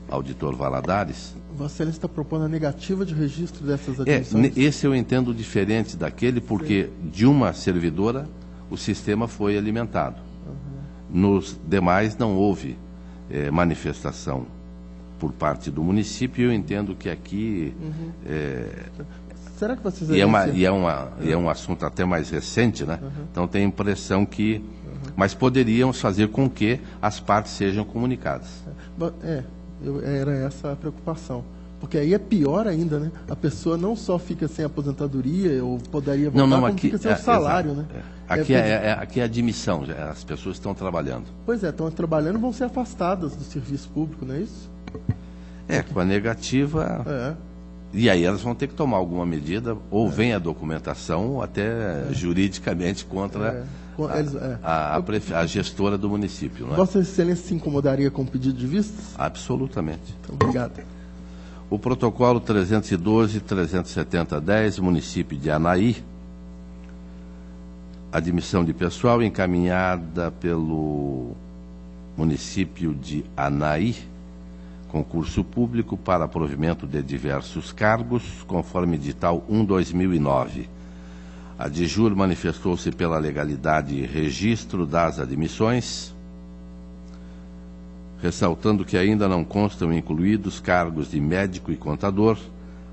Auditor Valadares. Vossa Excelência está propondo a negativa de registro dessas admissões? Esse eu entendo diferente daquele, porque de uma servidora o sistema foi alimentado. Nos demais não houve manifestação por parte do município. Eu entendo que aqui... Será que vocês... é um assunto até mais recente, né? Então tem a impressão que... Mas poderiam fazer com que as partes sejam comunicadas. Era essa a preocupação. Porque aí é pior ainda, né? A pessoa não só fica sem aposentadoria, ou poderia voltar, como aqui, fica sem o salário, exato, né? Aqui é admissão, as pessoas estão trabalhando. Pois é, estão trabalhando e vão ser afastadas do serviço público, não é isso? Com a negativa... E aí elas vão ter que tomar alguma medida, ou vem a documentação, ou até juridicamente contra a gestora do município. Não é? Vossa Excelência se incomodaria com o pedido de vistas? Absolutamente. Então, obrigado. O protocolo 312-370-10, município de Anaí, admissão de pessoal encaminhada pelo município de Anaí, concurso público para provimento de diversos cargos, conforme edital 1/2009. A DIJUR manifestou-se pela legalidade e registro das admissões, ressaltando que ainda não constam incluídos cargos de médico e contador,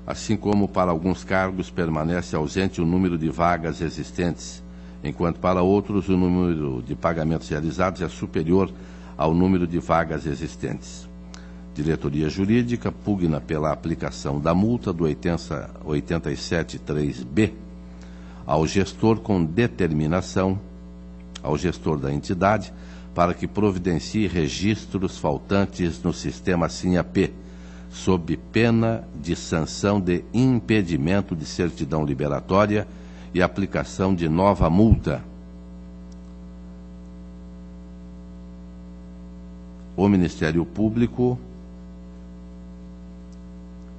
assim como para alguns cargos permanece ausente o número de vagas existentes, enquanto para outros o número de pagamentos realizados é superior ao número de vagas existentes. Diretoria Jurídica pugna pela aplicação da multa do 87.3b ao gestor com determinação ao gestor da entidade para que providencie registros faltantes no sistema SINAP, sob pena de sanção de impedimento de certidão liberatória e aplicação de nova multa. O Ministério Público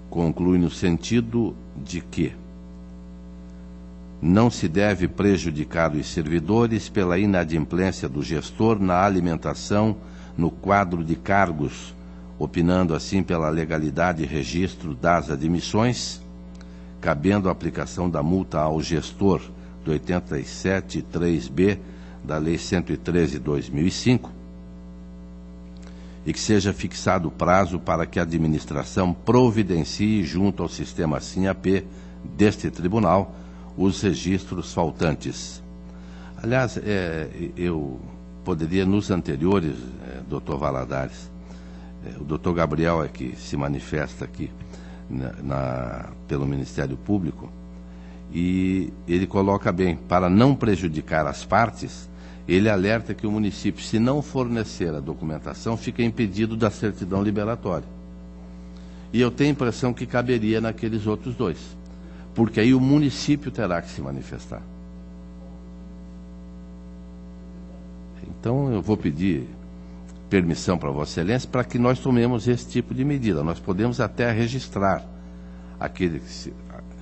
conclui no sentido de que não se deve prejudicar os servidores pela inadimplência do gestor na alimentação no quadro de cargos, opinando assim pela legalidade e registro das admissões, cabendo a aplicação da multa ao gestor do 87.3b da Lei 113/2005, e que seja fixado o prazo para que a administração providencie junto ao sistema SINAP deste tribunal os registros faltantes. Aliás, eu poderia, nos anteriores, doutor Valadares, o doutor Gabriel é que se manifesta aqui pelo Ministério Público, e ele coloca bem, para não prejudicar as partes, ele alerta que o município, se não fornecer a documentação, fica impedido da certidão liberatória. E eu tenho a impressão que caberia naqueles outros dois, porque aí o município terá que se manifestar. Então eu vou pedir permissão para Vossa Excelência para que nós tomemos esse tipo de medida. Nós podemos até registrar aquele,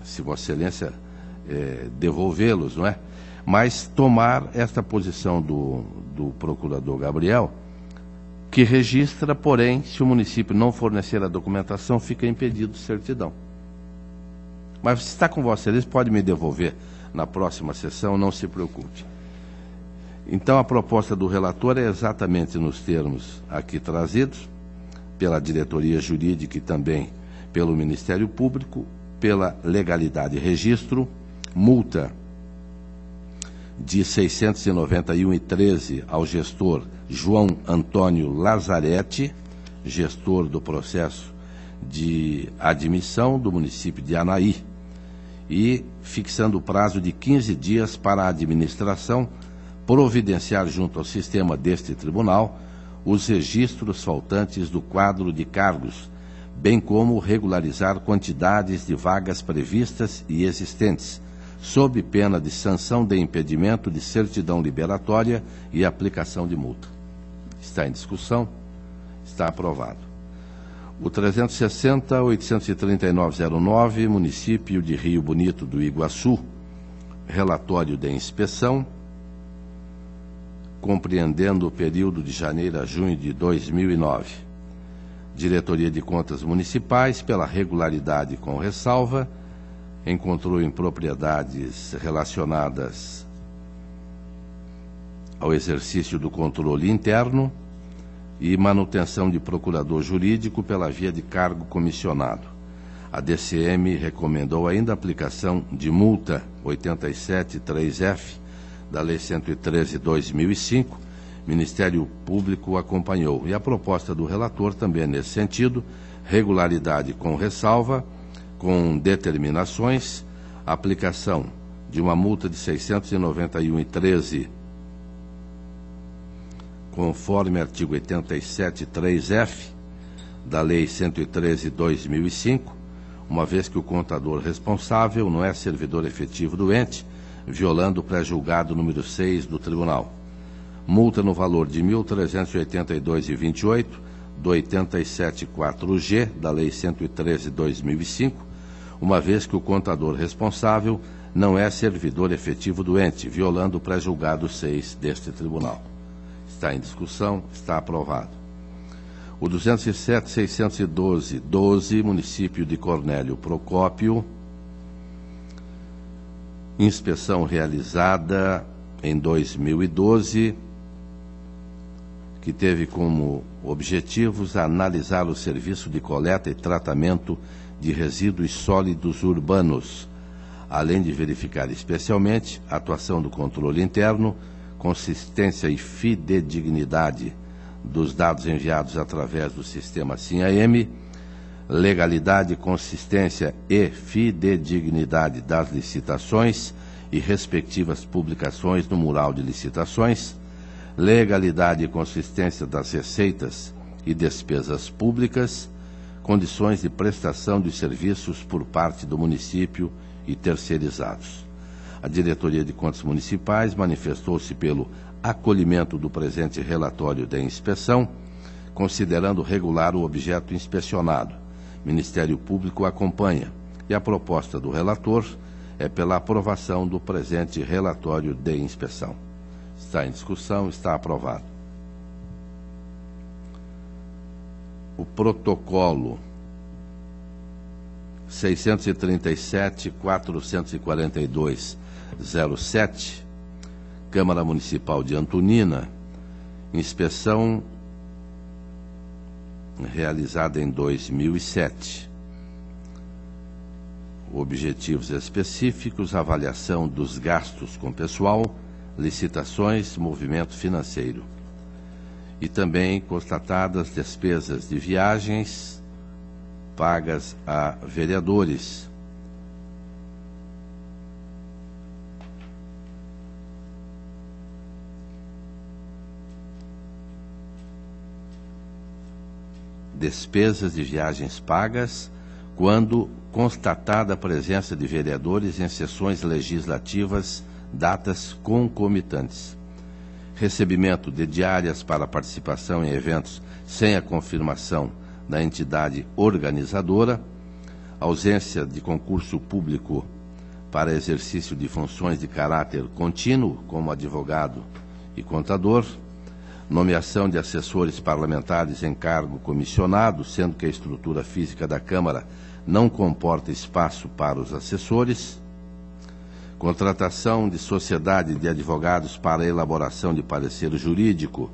se Vossa Excelência devolvê-los, não é? Mas tomar esta posição do procurador Gabriel, que registra, porém, se o município não fornecer a documentação, fica impedido de certidão. Mas se está com Vossa Excelência, pode me devolver na próxima sessão, não se preocupe. Então, a proposta do relator é exatamente nos termos aqui trazidos, pela diretoria jurídica e também pelo Ministério Público, pela legalidade e registro, multa de R$ 691,13 ao gestor João Antônio Lazarete, gestor do processo de admissão do município de Anaí, e fixando o prazo de 15 dias para a administração providenciar junto ao sistema deste tribunal os registros faltantes do quadro de cargos, bem como regularizar quantidades de vagas previstas e existentes, sob pena de sanção de impedimento de certidão liberatória e aplicação de multa. Está em discussão, está aprovado. O 360.839.09, município de Rio Bonito do Iguaçu, relatório de inspeção, compreendendo o período de janeiro a junho de 2009. Diretoria de Contas Municipais, pela regularidade com ressalva, encontrou impropriedades relacionadas ao exercício do controle interno e manutenção de procurador jurídico pela via de cargo comissionado. A DCM recomendou ainda a aplicação de multa 87.3F da Lei 113/2005, Ministério Público acompanhou. E a proposta do relator também é nesse sentido, regularidade com ressalva, com determinações, aplicação de uma multa de R$ 691,13, conforme artigo 87.3F da Lei 113/2005, uma vez que o contador responsável não é servidor efetivo do ente, violando o pré-julgado número 6 do Tribunal. Multa no valor de R$ 1.382,28, do 87.4G da Lei 113/2005, uma vez que o contador responsável não é servidor efetivo do ente, violando o pré-julgado 6 deste Tribunal. Está em discussão, está aprovado. O 207.612.12, município de Cornélio Procópio, inspeção realizada em 2012, que teve como objetivos analisar o serviço de coleta e tratamento de resíduos sólidos urbanos, além de verificar especialmente a atuação do controle interno, consistência e fidedignidade dos dados enviados através do sistema SIM-AM, legalidade, consistência e fidedignidade das licitações e respectivas publicações no mural de licitações, legalidade e consistência das receitas e despesas públicas, condições de prestação de serviços por parte do município e terceirizados. A Diretoria de Contas Municipais manifestou-se pelo acolhimento do presente relatório da inspeção, considerando regular o objeto inspecionado. O Ministério Público acompanha e a proposta do relator é pela aprovação do presente relatório de inspeção. Está em discussão, está aprovado. O protocolo 637.442.07, Câmara Municipal de Antonina, inspeção realizada em 2007. Objetivos específicos: avaliação dos gastos com pessoal, licitações, movimento financeiro. E também constatadas despesas de viagens pagas a vereadores. Despesas de viagens pagas quando constatada a presença de vereadores em sessões legislativas, datas concomitantes. Recebimento de diárias para participação em eventos sem a confirmação da entidade organizadora, ausência de concurso público para exercício de funções de caráter contínuo, como advogado e contador, nomeação de assessores parlamentares em cargo comissionado, sendo que a estrutura física da Câmara não comporta espaço para os assessores, contratação de sociedade de advogados para elaboração de parecer jurídico,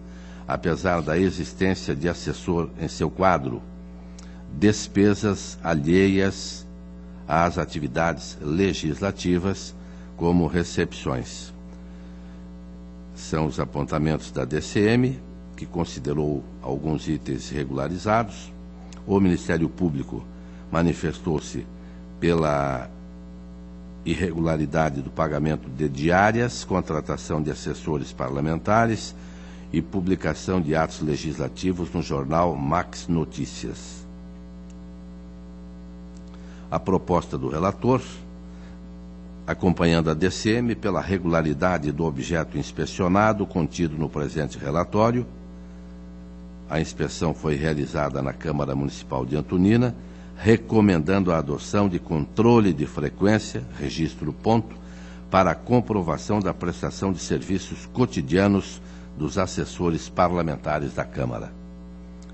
apesar da existência de assessor em seu quadro, despesas alheias às atividades legislativas, como recepções. São os apontamentos da DCM, que considerou alguns itens regularizados. O Ministério Público manifestou-se pela irregularidade do pagamento de diárias, contratação de assessores parlamentares e publicação de atos legislativos no jornal Max Notícias. A proposta do relator, acompanhando a DCM pela regularidade do objeto inspecionado contido no presente relatório. A inspeção foi realizada na Câmara Municipal de Antonina, recomendando a adoção de controle de frequência, registro ponto, para a comprovação da prestação de serviços cotidianos dos assessores parlamentares da Câmara.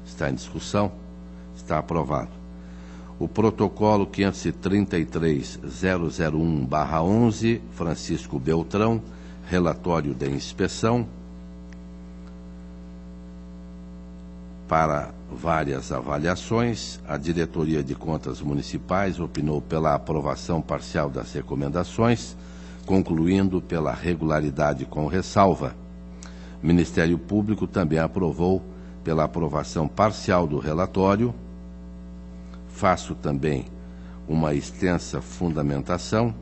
Está em discussão, está aprovado. O protocolo 533.001/11, Francisco Beltrão, relatório de inspeção, para várias avaliações. A Diretoria de Contas Municipais opinou pela aprovação parcial das recomendações, concluindo pela regularidade com ressalva. O Ministério Público também aprovou pela aprovação parcial do relatório. Faço também uma extensa fundamentação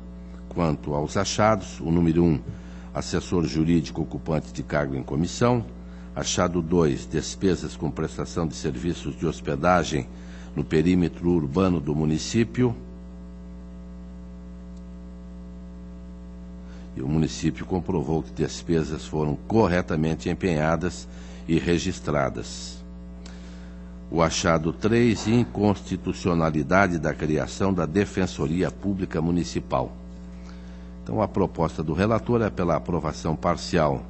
quanto aos achados. O número 1, assessor jurídico ocupante de cargo em comissão. Achado 2, despesas com prestação de serviços de hospedagem no perímetro urbano do município. E o município comprovou que despesas foram corretamente empenhadas e registradas. O achado 3, inconstitucionalidade da criação da Defensoria Pública Municipal. Então, a proposta do relator é pela aprovação parcial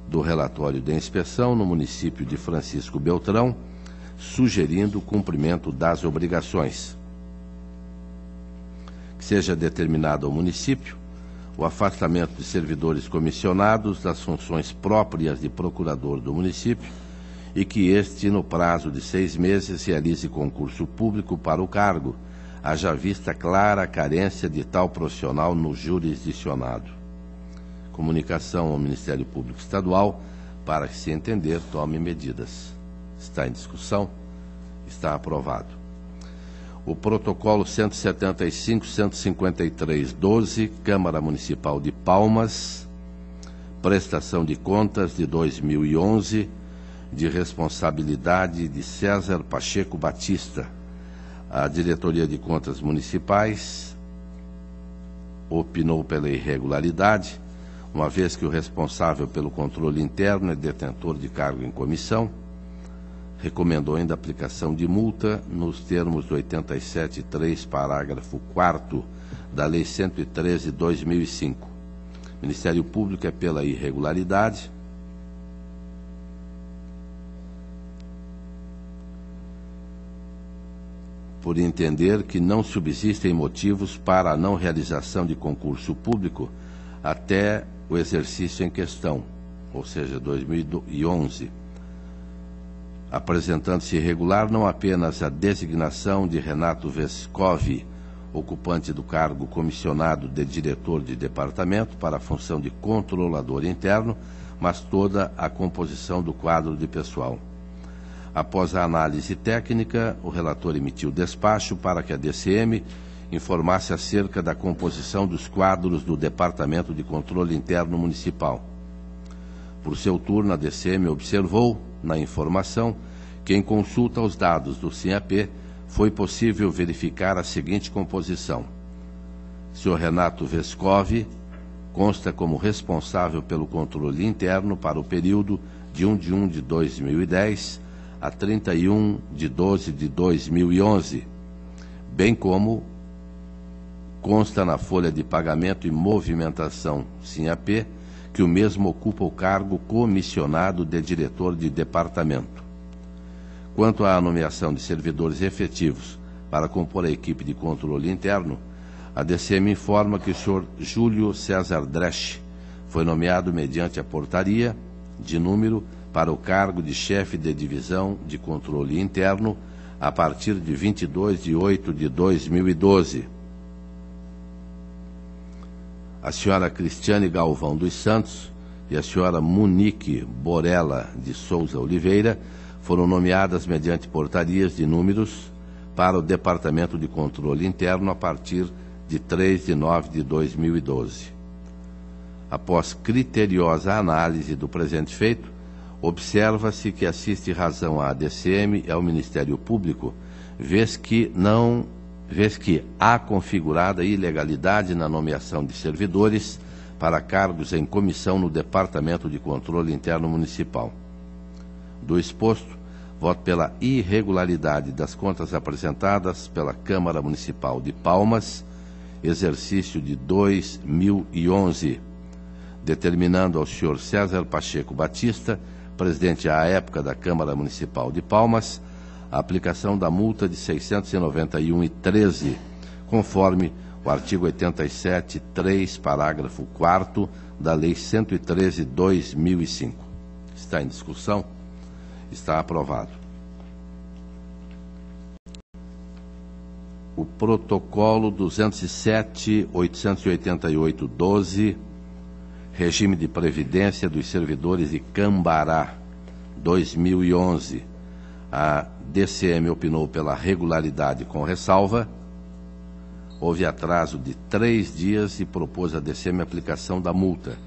do relatório de inspeção no município de Francisco Beltrão, sugerindo o cumprimento das obrigações. Que seja determinado ao município o afastamento de servidores comissionados das funções próprias de procurador do município e que este, no prazo de 6 meses, realize concurso público para o cargo, haja vista clara carência de tal profissional no jurisdicionado. Comunicação ao Ministério Público Estadual para que, se entender, tome medidas. Está em discussão. Está aprovado. O protocolo 175-153-12, Câmara Municipal de Palmas, prestação de contas de 2011, de responsabilidade de César Pacheco Batista. A Diretoria de Contas Municipais opinou pela irregularidade, uma vez que o responsável pelo controle interno é detentor de cargo em comissão. Recomendou ainda a aplicação de multa nos termos do 87.3, parágrafo 4º da Lei 113 de 2005. Ministério Público é pela irregularidade. Por entender que não subsistem motivos para a não realização de concurso público até o exercício em questão, ou seja, 2011, apresentando-se irregular não apenas a designação de Renato Vescovi, ocupante do cargo comissionado de diretor de departamento para a função de controlador interno, mas toda a composição do quadro de pessoal. Após a análise técnica, o relator emitiu despacho para que a DCM informasse acerca da composição dos quadros do Departamento de Controle Interno Municipal. Por seu turno, a DCM observou, na informação, que em consulta aos dados do SINAP, foi possível verificar a seguinte composição. Sr. Renato Vescovi consta como responsável pelo controle interno para o período de 1 de 1 de 2010 a 31 de 12 de 2011, bem como consta na folha de pagamento e movimentação SINAP que o mesmo ocupa o cargo comissionado de diretor de departamento. Quanto à nomeação de servidores efetivos para compor a equipe de controle interno, a DCM informa que o senhor Júlio César Dresch foi nomeado mediante a portaria de número para o cargo de chefe de divisão de controle interno a partir de 22 de 8 de 2012. A senhora Cristiane Galvão dos Santos e a senhora Monique Borella de Souza Oliveira foram nomeadas mediante portarias de números para o Departamento de Controle Interno a partir de 3 de 9 de 2012. Após criteriosa análise do presente feito, observa-se que assiste razão à DCM e ao Ministério Público, vez que há configurada ilegalidade na nomeação de servidores para cargos em comissão no Departamento de Controle Interno Municipal. Do exposto, voto pela irregularidade das contas apresentadas pela Câmara Municipal de Palmas, exercício de 2011, determinando ao senhor César Pacheco Batista, presidente à época da Câmara Municipal de Palmas, a aplicação da multa de R$ 691,13, conforme o artigo 87.3, parágrafo 4º da Lei 113 de 2005. Está em discussão? Está aprovado. O protocolo 207.888-12, regime de previdência dos servidores de Cambará, 2011. A DCM opinou pela regularidade com ressalva. Houve atraso de 3 dias e propôs à DCM a aplicação da multa.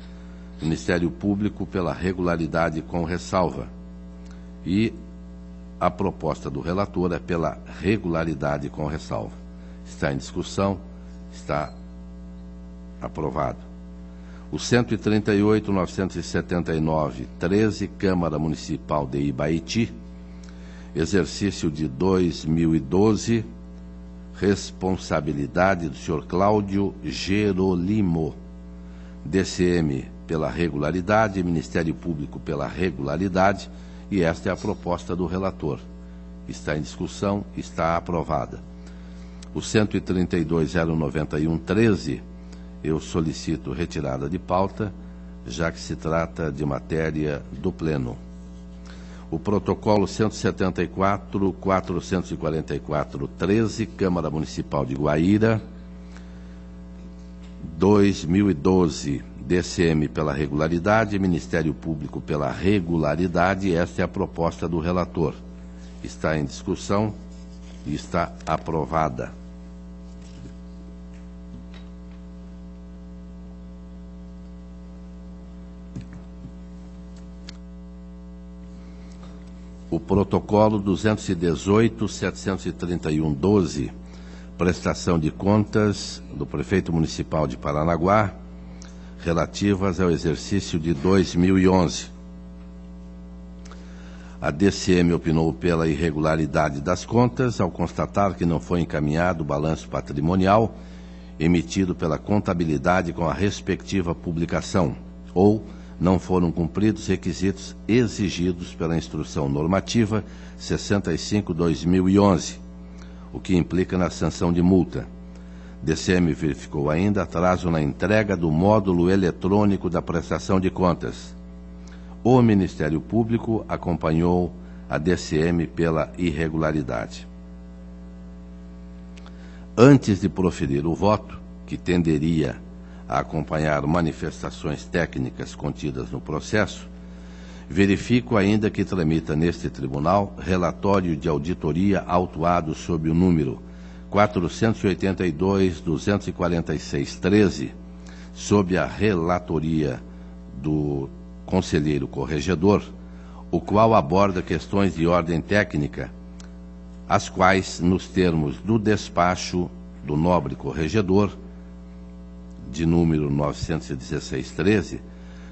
Ministério Público pela regularidade com ressalva. E a proposta do relator é pela regularidade com ressalva. Está em discussão, está aprovado. O 138.979-13, Câmara Municipal de Ibaiti, exercício de 2012, responsabilidade do senhor Cláudio Gerolimo, DCM pela regularidade, Ministério Público pela regularidade, e esta é a proposta do relator. Está em discussão, está aprovada. O 132.091-13, eu solicito retirada de pauta, já que se trata de matéria do Pleno. O protocolo 174.444.13, Câmara Municipal de Guaíra, 2012, DCM pela regularidade, Ministério Público pela regularidade. Esta é a proposta do relator. Está em discussão e está aprovada. O protocolo 218.731.12, prestação de contas do Prefeito Municipal de Paranaguá, relativas ao exercício de 2011. A DCM opinou pela irregularidade das contas ao constatar que não foi encaminhado o balanço patrimonial emitido pela contabilidade com a respectiva publicação, ou não foram cumpridos requisitos exigidos pela Instrução Normativa 65/2011, o que implica na sanção de multa. DCM verificou ainda atraso na entrega do módulo eletrônico da prestação de contas. O Ministério Público acompanhou a DCM pela irregularidade. Antes de proferir o voto, que tenderia a acompanhar manifestações técnicas contidas no processo, verifico ainda que tramita neste tribunal relatório de auditoria autuado sob o número 482.246.13, sob a relatoria do conselheiro corregedor, o qual aborda questões de ordem técnica, as quais, nos termos do despacho do nobre corregedor, de número 916/13,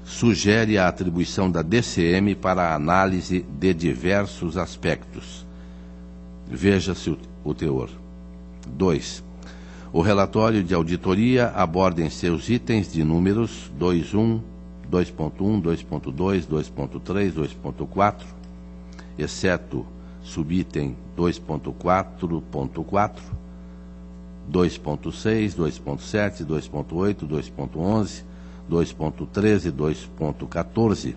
sugere a atribuição da DCM para a análise de diversos aspectos. Veja-se o teor. 2. O relatório de auditoria aborda em seus itens de números 2.1, 2.1, 2.2, 2.3, 2.4, exceto subitem 2.4.4, 2.6, 2.7, 2.8, 2.11, 2.13 e 2.14,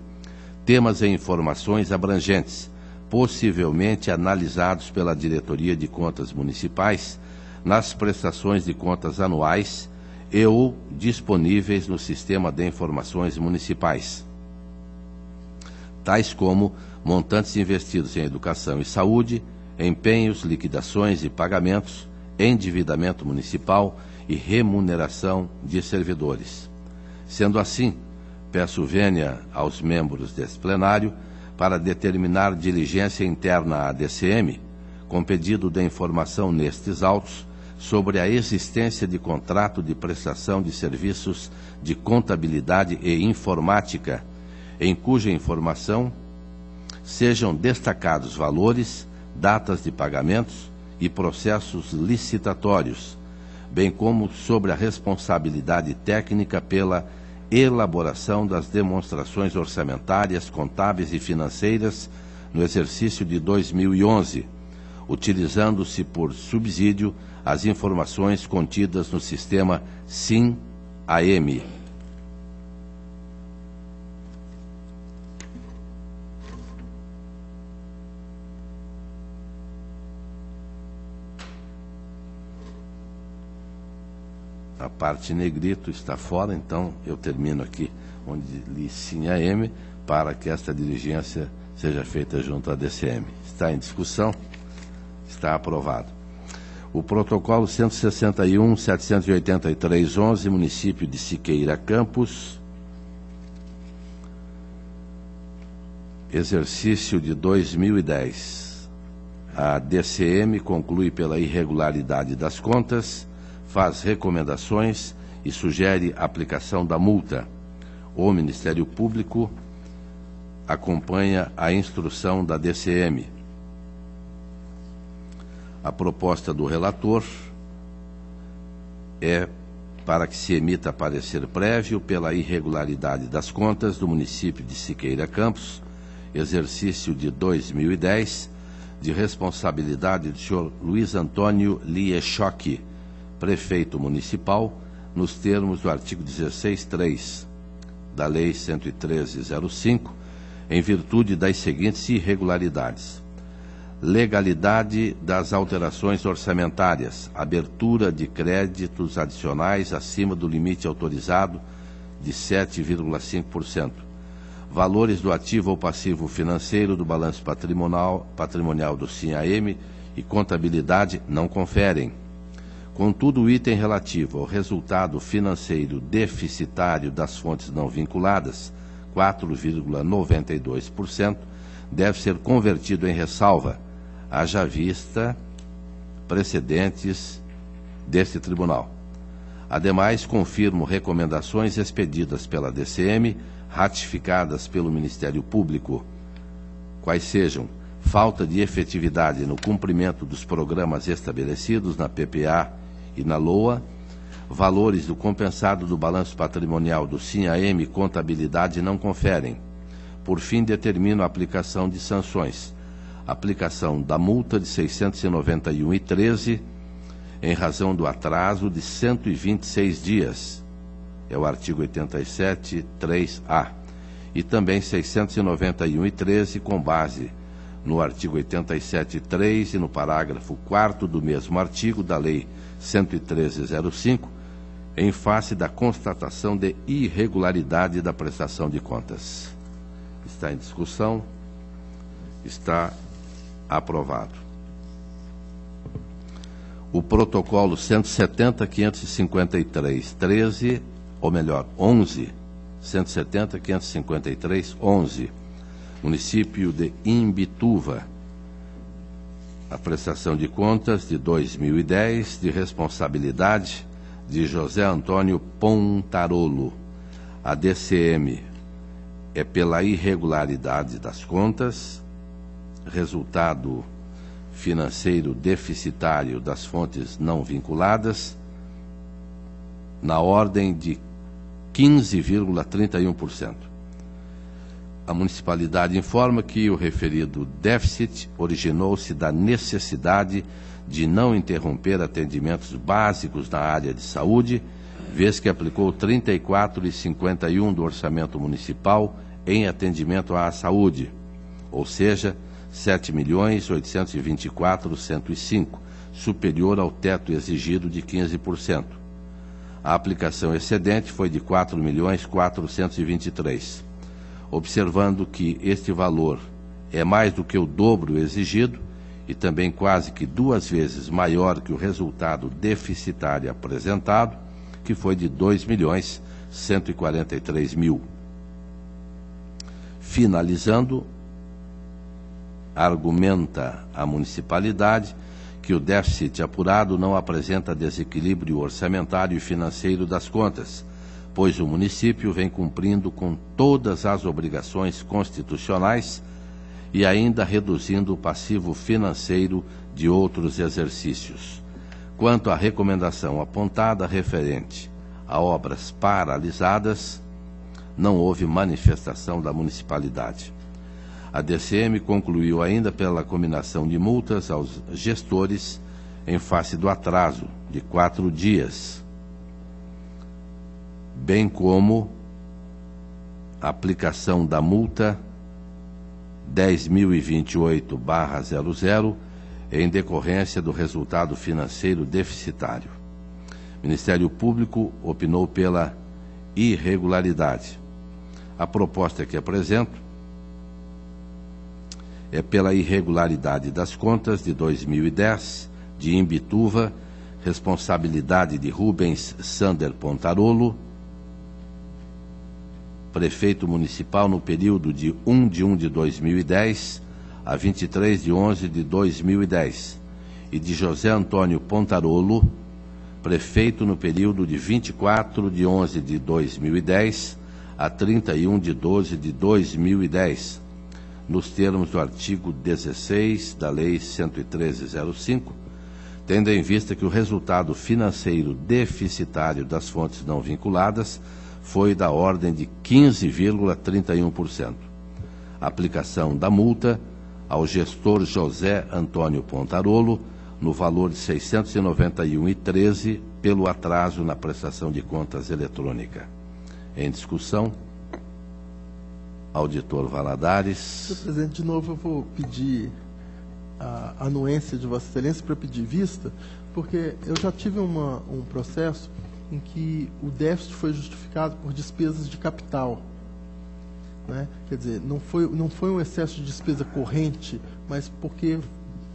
temas e informações abrangentes, possivelmente analisados pela Diretoria de Contas Municipais nas prestações de contas anuais e ou disponíveis no Sistema de Informações Municipais, tais como montantes investidos em educação e saúde, empenhos, liquidações e pagamentos, endividamento municipal e remuneração de servidores. Sendo assim, peço vênia aos membros deste plenário para determinar diligência interna à DCM, com pedido de informação nestes autos sobre a existência de contrato de prestação de serviços de contabilidade e informática, em cuja informação sejam destacados valores, datas de pagamentos e processos licitatórios, bem como sobre a responsabilidade técnica pela elaboração das demonstrações orçamentárias, contábeis e financeiras no exercício de 2011, utilizando-se por subsídio as informações contidas no sistema SIM-AM. A parte negrito está fora, então eu termino aqui onde li SIM-AM para que esta diligência seja feita junto à DCM. Está em discussão, está aprovado. O protocolo 161.783.11, município de Siqueira Campos, exercício de 2010. A DCM conclui pela irregularidade das contas, faz recomendações e sugere a aplicação da multa. O Ministério Público acompanha a instrução da DCM. A proposta do relator é para que se emita parecer prévio pela irregularidade das contas do município de Siqueira Campos, exercício de 2010, de responsabilidade do senhor Luiz Antônio Liechoque, prefeito municipal, nos termos do artigo 16.3 da Lei 113.05, em virtude das seguintes irregularidades: legalidade das alterações orçamentárias, abertura de créditos adicionais acima do limite autorizado de 7,5%, valores do ativo ou passivo financeiro do balanço patrimonial do SIM-AM e contabilidade não conferem. Contudo, o item relativo ao resultado financeiro deficitário das fontes não vinculadas, 4,92%, deve ser convertido em ressalva, haja vista precedentes deste tribunal. Ademais, confirmo recomendações expedidas pela DCM, ratificadas pelo Ministério Público, quais sejam: falta de efetividade no cumprimento dos programas estabelecidos na PPA e na LOA, valores do compensado do balanço patrimonial do SIM-AM e contabilidade não conferem. Por fim, determino a aplicação de sanções. Aplicação da multa de R$ 691,13, em razão do atraso de 126 dias, é o artigo 87, 3A, e também R$ 691,13, com base no artigo 87.3 e no parágrafo 4º do mesmo artigo da Lei 113.05, em face da constatação de irregularidade da prestação de contas. Está em discussão. Está aprovado. O protocolo 170.553.13, ou melhor, 11, 170.553.11, município de Imbituva, a prestação de contas de 2010, de responsabilidade de José Antônio Pontarolo. A DCM é pela irregularidade das contas, resultado financeiro deficitário das fontes não vinculadas, na ordem de 15,31%. A municipalidade informa que o referido déficit originou-se da necessidade de não interromper atendimentos básicos na área de saúde, vez que aplicou 34,51% do orçamento municipal em atendimento à saúde, ou seja, 7.824.105, superior ao teto exigido de 15%. A aplicação excedente foi de 4.423.000. Observando que este valor é mais do que o dobro exigido e também quase que 2 vezes maior que o resultado deficitário apresentado, que foi de 2.143.000. Finalizando, argumenta a municipalidade que o déficit apurado não apresenta desequilíbrio orçamentário e financeiro das contas, pois o município vem cumprindo com todas as obrigações constitucionais e ainda reduzindo o passivo financeiro de outros exercícios. Quanto à recomendação apontada referente a obras paralisadas, não houve manifestação da municipalidade. A DCM concluiu ainda pela cominação de multas aos gestores em face do atraso de 4 dias, bem como a aplicação da multa 10.028/00 em decorrência do resultado financeiro deficitário. O Ministério Público opinou pela irregularidade. A proposta que apresento é pela irregularidade das contas de 2010 de Imbituva, responsabilidade de Rubens Sander Pontarolo, prefeito municipal no período de 1 de 1 de 2010 a 23 de 11 de 2010, e de José Antônio Pontarolo, prefeito no período de 24 de 11 de 2010 a 31 de 12 de 2010, nos termos do artigo 16 da Lei 113.05, tendo em vista que o resultado financeiro deficitário das fontes não vinculadas foi da ordem de 15,31%. Aplicação da multa ao gestor José Antônio Pontarolo no valor de R$ 691,13 pelo atraso na prestação de contas eletrônica. Em discussão. auditor Valadares. Senhor presidente, de novo eu vou pedir a anuência de Vossa Excelência para pedir vista, porque eu já tive um processo em que o déficit foi justificado por despesas de capital, né? Quer dizer, não foi um excesso de despesa corrente, mas porque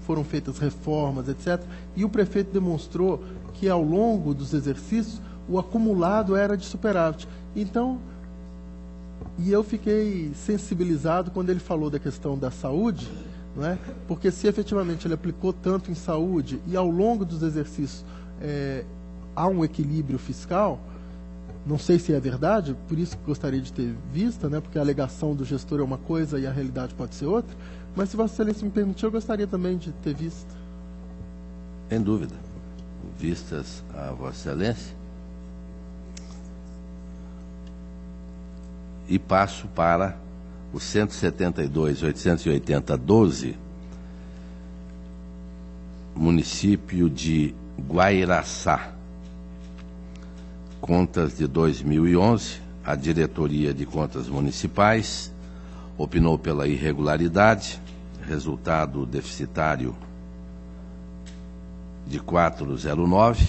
foram feitas reformas, etc. E o prefeito demonstrou que, ao longo dos exercícios, o acumulado era de superávit. Então, e eu fiquei sensibilizado quando ele falou da questão da saúde, não é? Porque se efetivamente ele aplicou tanto em saúde e ao longo dos exercícios há um equilíbrio fiscal, não sei se é verdade, por isso que gostaria de ter vista, né? Porque a alegação do gestor é uma coisa e a realidade pode ser outra, mas se Vossa Excelência me permitir, eu gostaria também de ter vista. Sem dúvida. Vistas a Vossa Excelência. E passo para o 172.880.12, município de Guairaçá. Contas de 2011, a Diretoria de Contas Municipais opinou pela irregularidade, resultado deficitário de 409,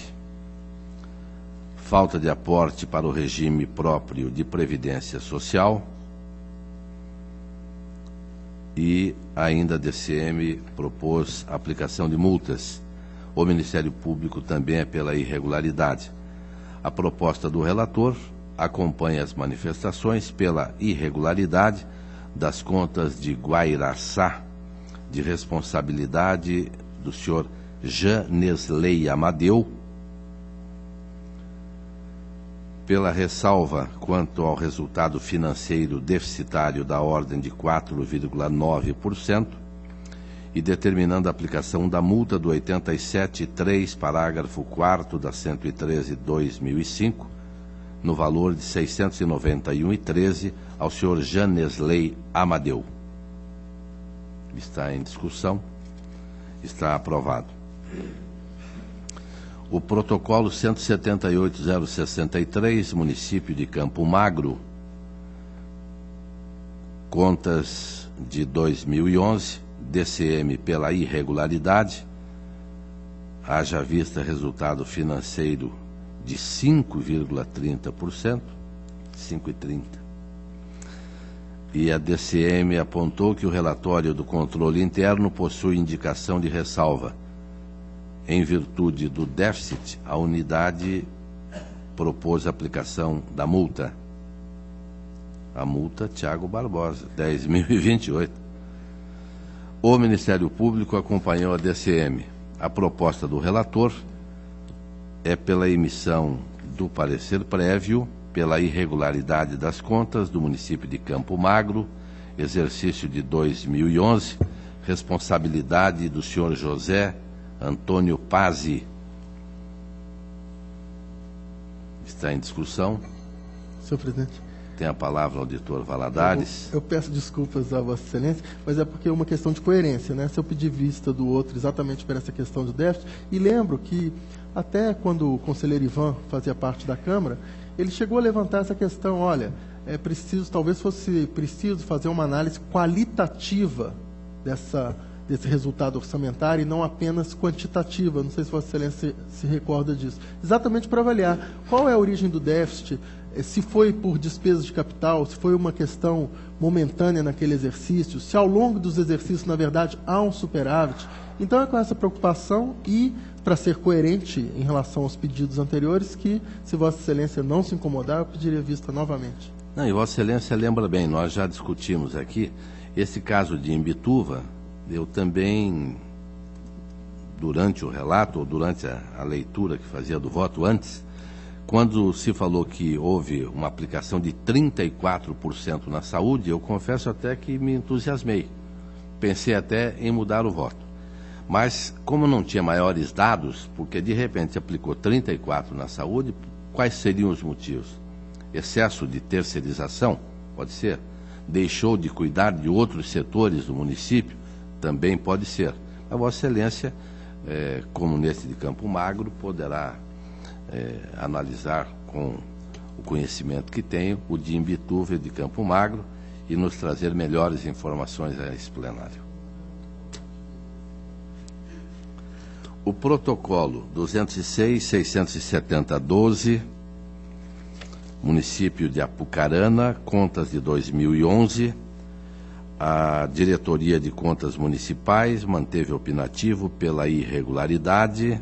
falta de aporte para o regime próprio de previdência social e ainda a DCM propôs aplicação de multas. O Ministério Público também é pela irregularidade. A proposta do relator acompanha as manifestações pela irregularidade das contas de Guairaçá, de responsabilidade do senhor Janesley Amadeu, pela ressalva quanto ao resultado financeiro deficitário da ordem de 4,9% e determinando a aplicação da multa do 87.3, parágrafo 4º da 113/2005, no valor de R$ 691,13 ao senhor Janesley Amadeu. Está em discussão. Está aprovado. O protocolo 178.063, município de Campo Magro, contas de 2011, DCM pela irregularidade, haja vista resultado financeiro de 5,30%, 5,30%. E a DCM apontou que o relatório do controle interno possui indicação de ressalva. Em virtude do déficit, a unidade propôs a aplicação da multa. A multa Tiago Barbosa, 10.028. O Ministério Público acompanhou a DCM. A proposta do relator é pela emissão do parecer prévio pela irregularidade das contas do município de Campo Magro, exercício de 2011, responsabilidade do senhor José Antônio Pazzi. Está em discussão. Senhor presidente. Tem a palavra o auditor Valadares. Eu peço desculpas a Vossa Excelência, mas é porque é uma questão de coerência, né? Se eu pedir vista do outro exatamente por essa questão do déficit, e lembro que até quando o conselheiro Ivan fazia parte da Câmara, ele chegou a levantar essa questão, olha, é preciso, talvez fosse preciso fazer uma análise qualitativa desse resultado orçamentário e não apenas quantitativa. Não sei se Vossa Excelência se recorda disso. Exatamente para avaliar qual é a origem do déficit, se foi por despesas de capital, se foi uma questão momentânea naquele exercício, se ao longo dos exercícios, na verdade, há um superávit. Então, é com essa preocupação e, para ser coerente em relação aos pedidos anteriores, que, se Vossa Excelência não se incomodar, eu pediria vista novamente. Não, e Vossa Excelência lembra bem, nós já discutimos aqui, esse caso de Imbituva, eu também, durante o relato, ou durante a leitura que fazia do voto antes, quando se falou que houve uma aplicação de 34% na saúde, eu confesso até que me entusiasmei. Pensei até em mudar o voto. Mas, como não tinha maiores dados, porque de repente aplicou 34% na saúde, quais seriam os motivos? Excesso de terceirização? Pode ser. Deixou de cuidar de outros setores do município? Também pode ser. A Vossa Excelência, como nesse de Campo Magro, poderá analisar com o conhecimento que tenho o de Imbituva e de Campo Magro e nos trazer melhores informações a esse plenário. O protocolo 206.670/12, município de Apucarana, contas de 2011, a Diretoria de Contas Municipais manteve opinativo pela irregularidade,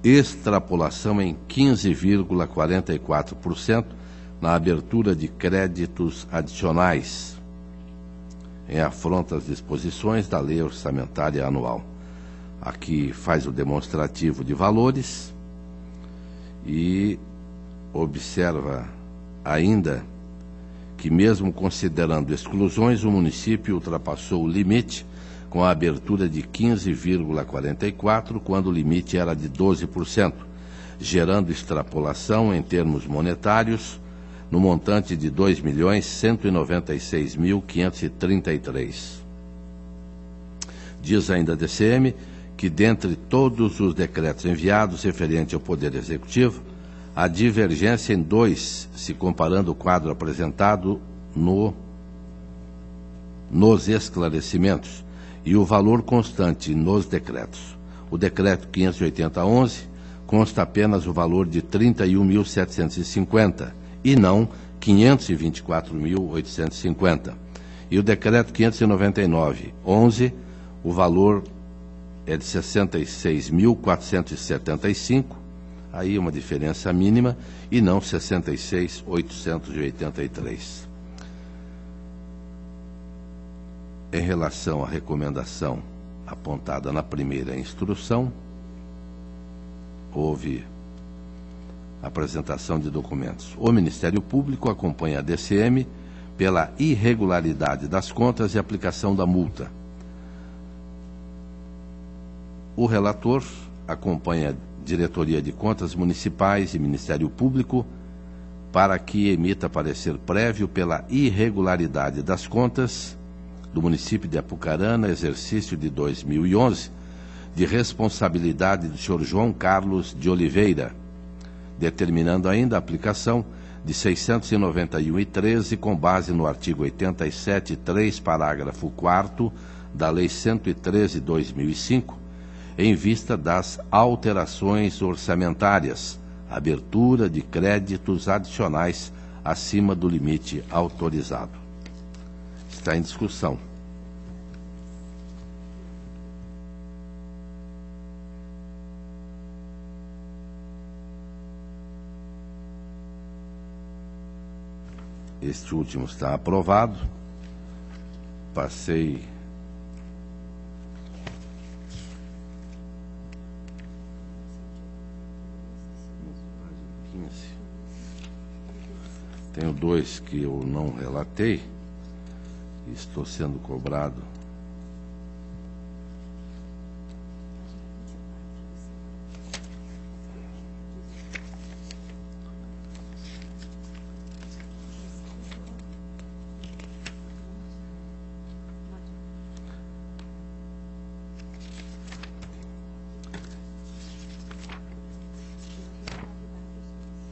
extrapolação em 15,44% na abertura de créditos adicionais, em afronta às disposições da Lei Orçamentária Anual. Aqui faz o demonstrativo de valores e observa ainda que, mesmo considerando exclusões, o município ultrapassou o limite com a abertura de 15,44%, quando o limite era de 12%, gerando extrapolação em termos monetários no montante de R$ 2.196.533. Diz ainda a DCM que, dentre todos os decretos enviados referente ao Poder Executivo, há divergência em 2, se comparando o quadro apresentado nos esclarecimentos, e o valor constante nos decretos. O decreto 580/11 consta apenas o valor de 31.750 e não 524.850. E o decreto 599/11, o valor é de 66.475, aí uma diferença mínima, e não 66.883. Em relação à recomendação apontada na primeira instrução, houve apresentação de documentos. O Ministério Público acompanha a DCM pela irregularidade das contas e aplicação da multa. O relator acompanha a Diretoria de Contas Municipais e Ministério Público para que emita parecer prévio pela irregularidade das contas do município de Apucarana, exercício de 2011, de responsabilidade do senhor João Carlos de Oliveira, determinando ainda a aplicação de 691,13 com base no artigo 87(3), parágrafo 4º da Lei 113/2005, em vista das alterações orçamentárias, abertura de créditos adicionais acima do limite autorizado. Está em discussão. Este último está aprovado. Passei Tenho 2 que eu não relatei e estou sendo cobrado.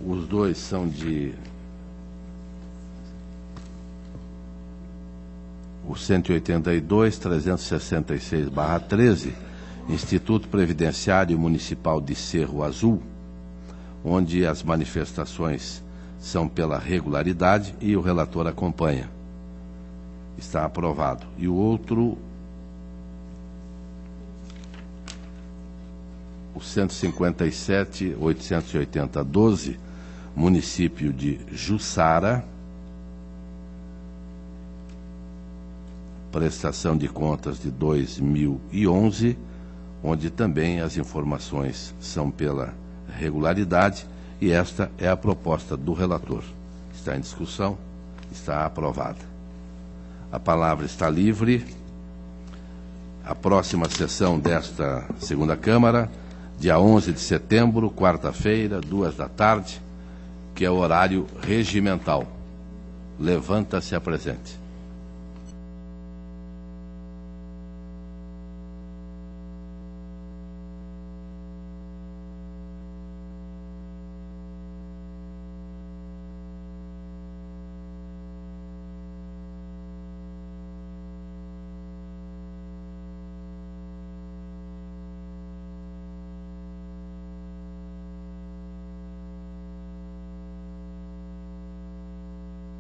Os 2 são de... O 182.366/13, Instituto Previdenciário Municipal de Cerro Azul, onde as manifestações são pela regularidade e o relator acompanha. Está aprovado. E o outro, o 157.880/12, município de Jussara, prestação de contas de 2011, onde também as informações são pela regularidade, e esta é a proposta do relator. Está em discussão, está aprovada. A palavra está livre. A próxima sessão desta segunda Câmara, dia 11 de setembro, quarta-feira, 14h, que é o horário regimental. Levanta-se a presente.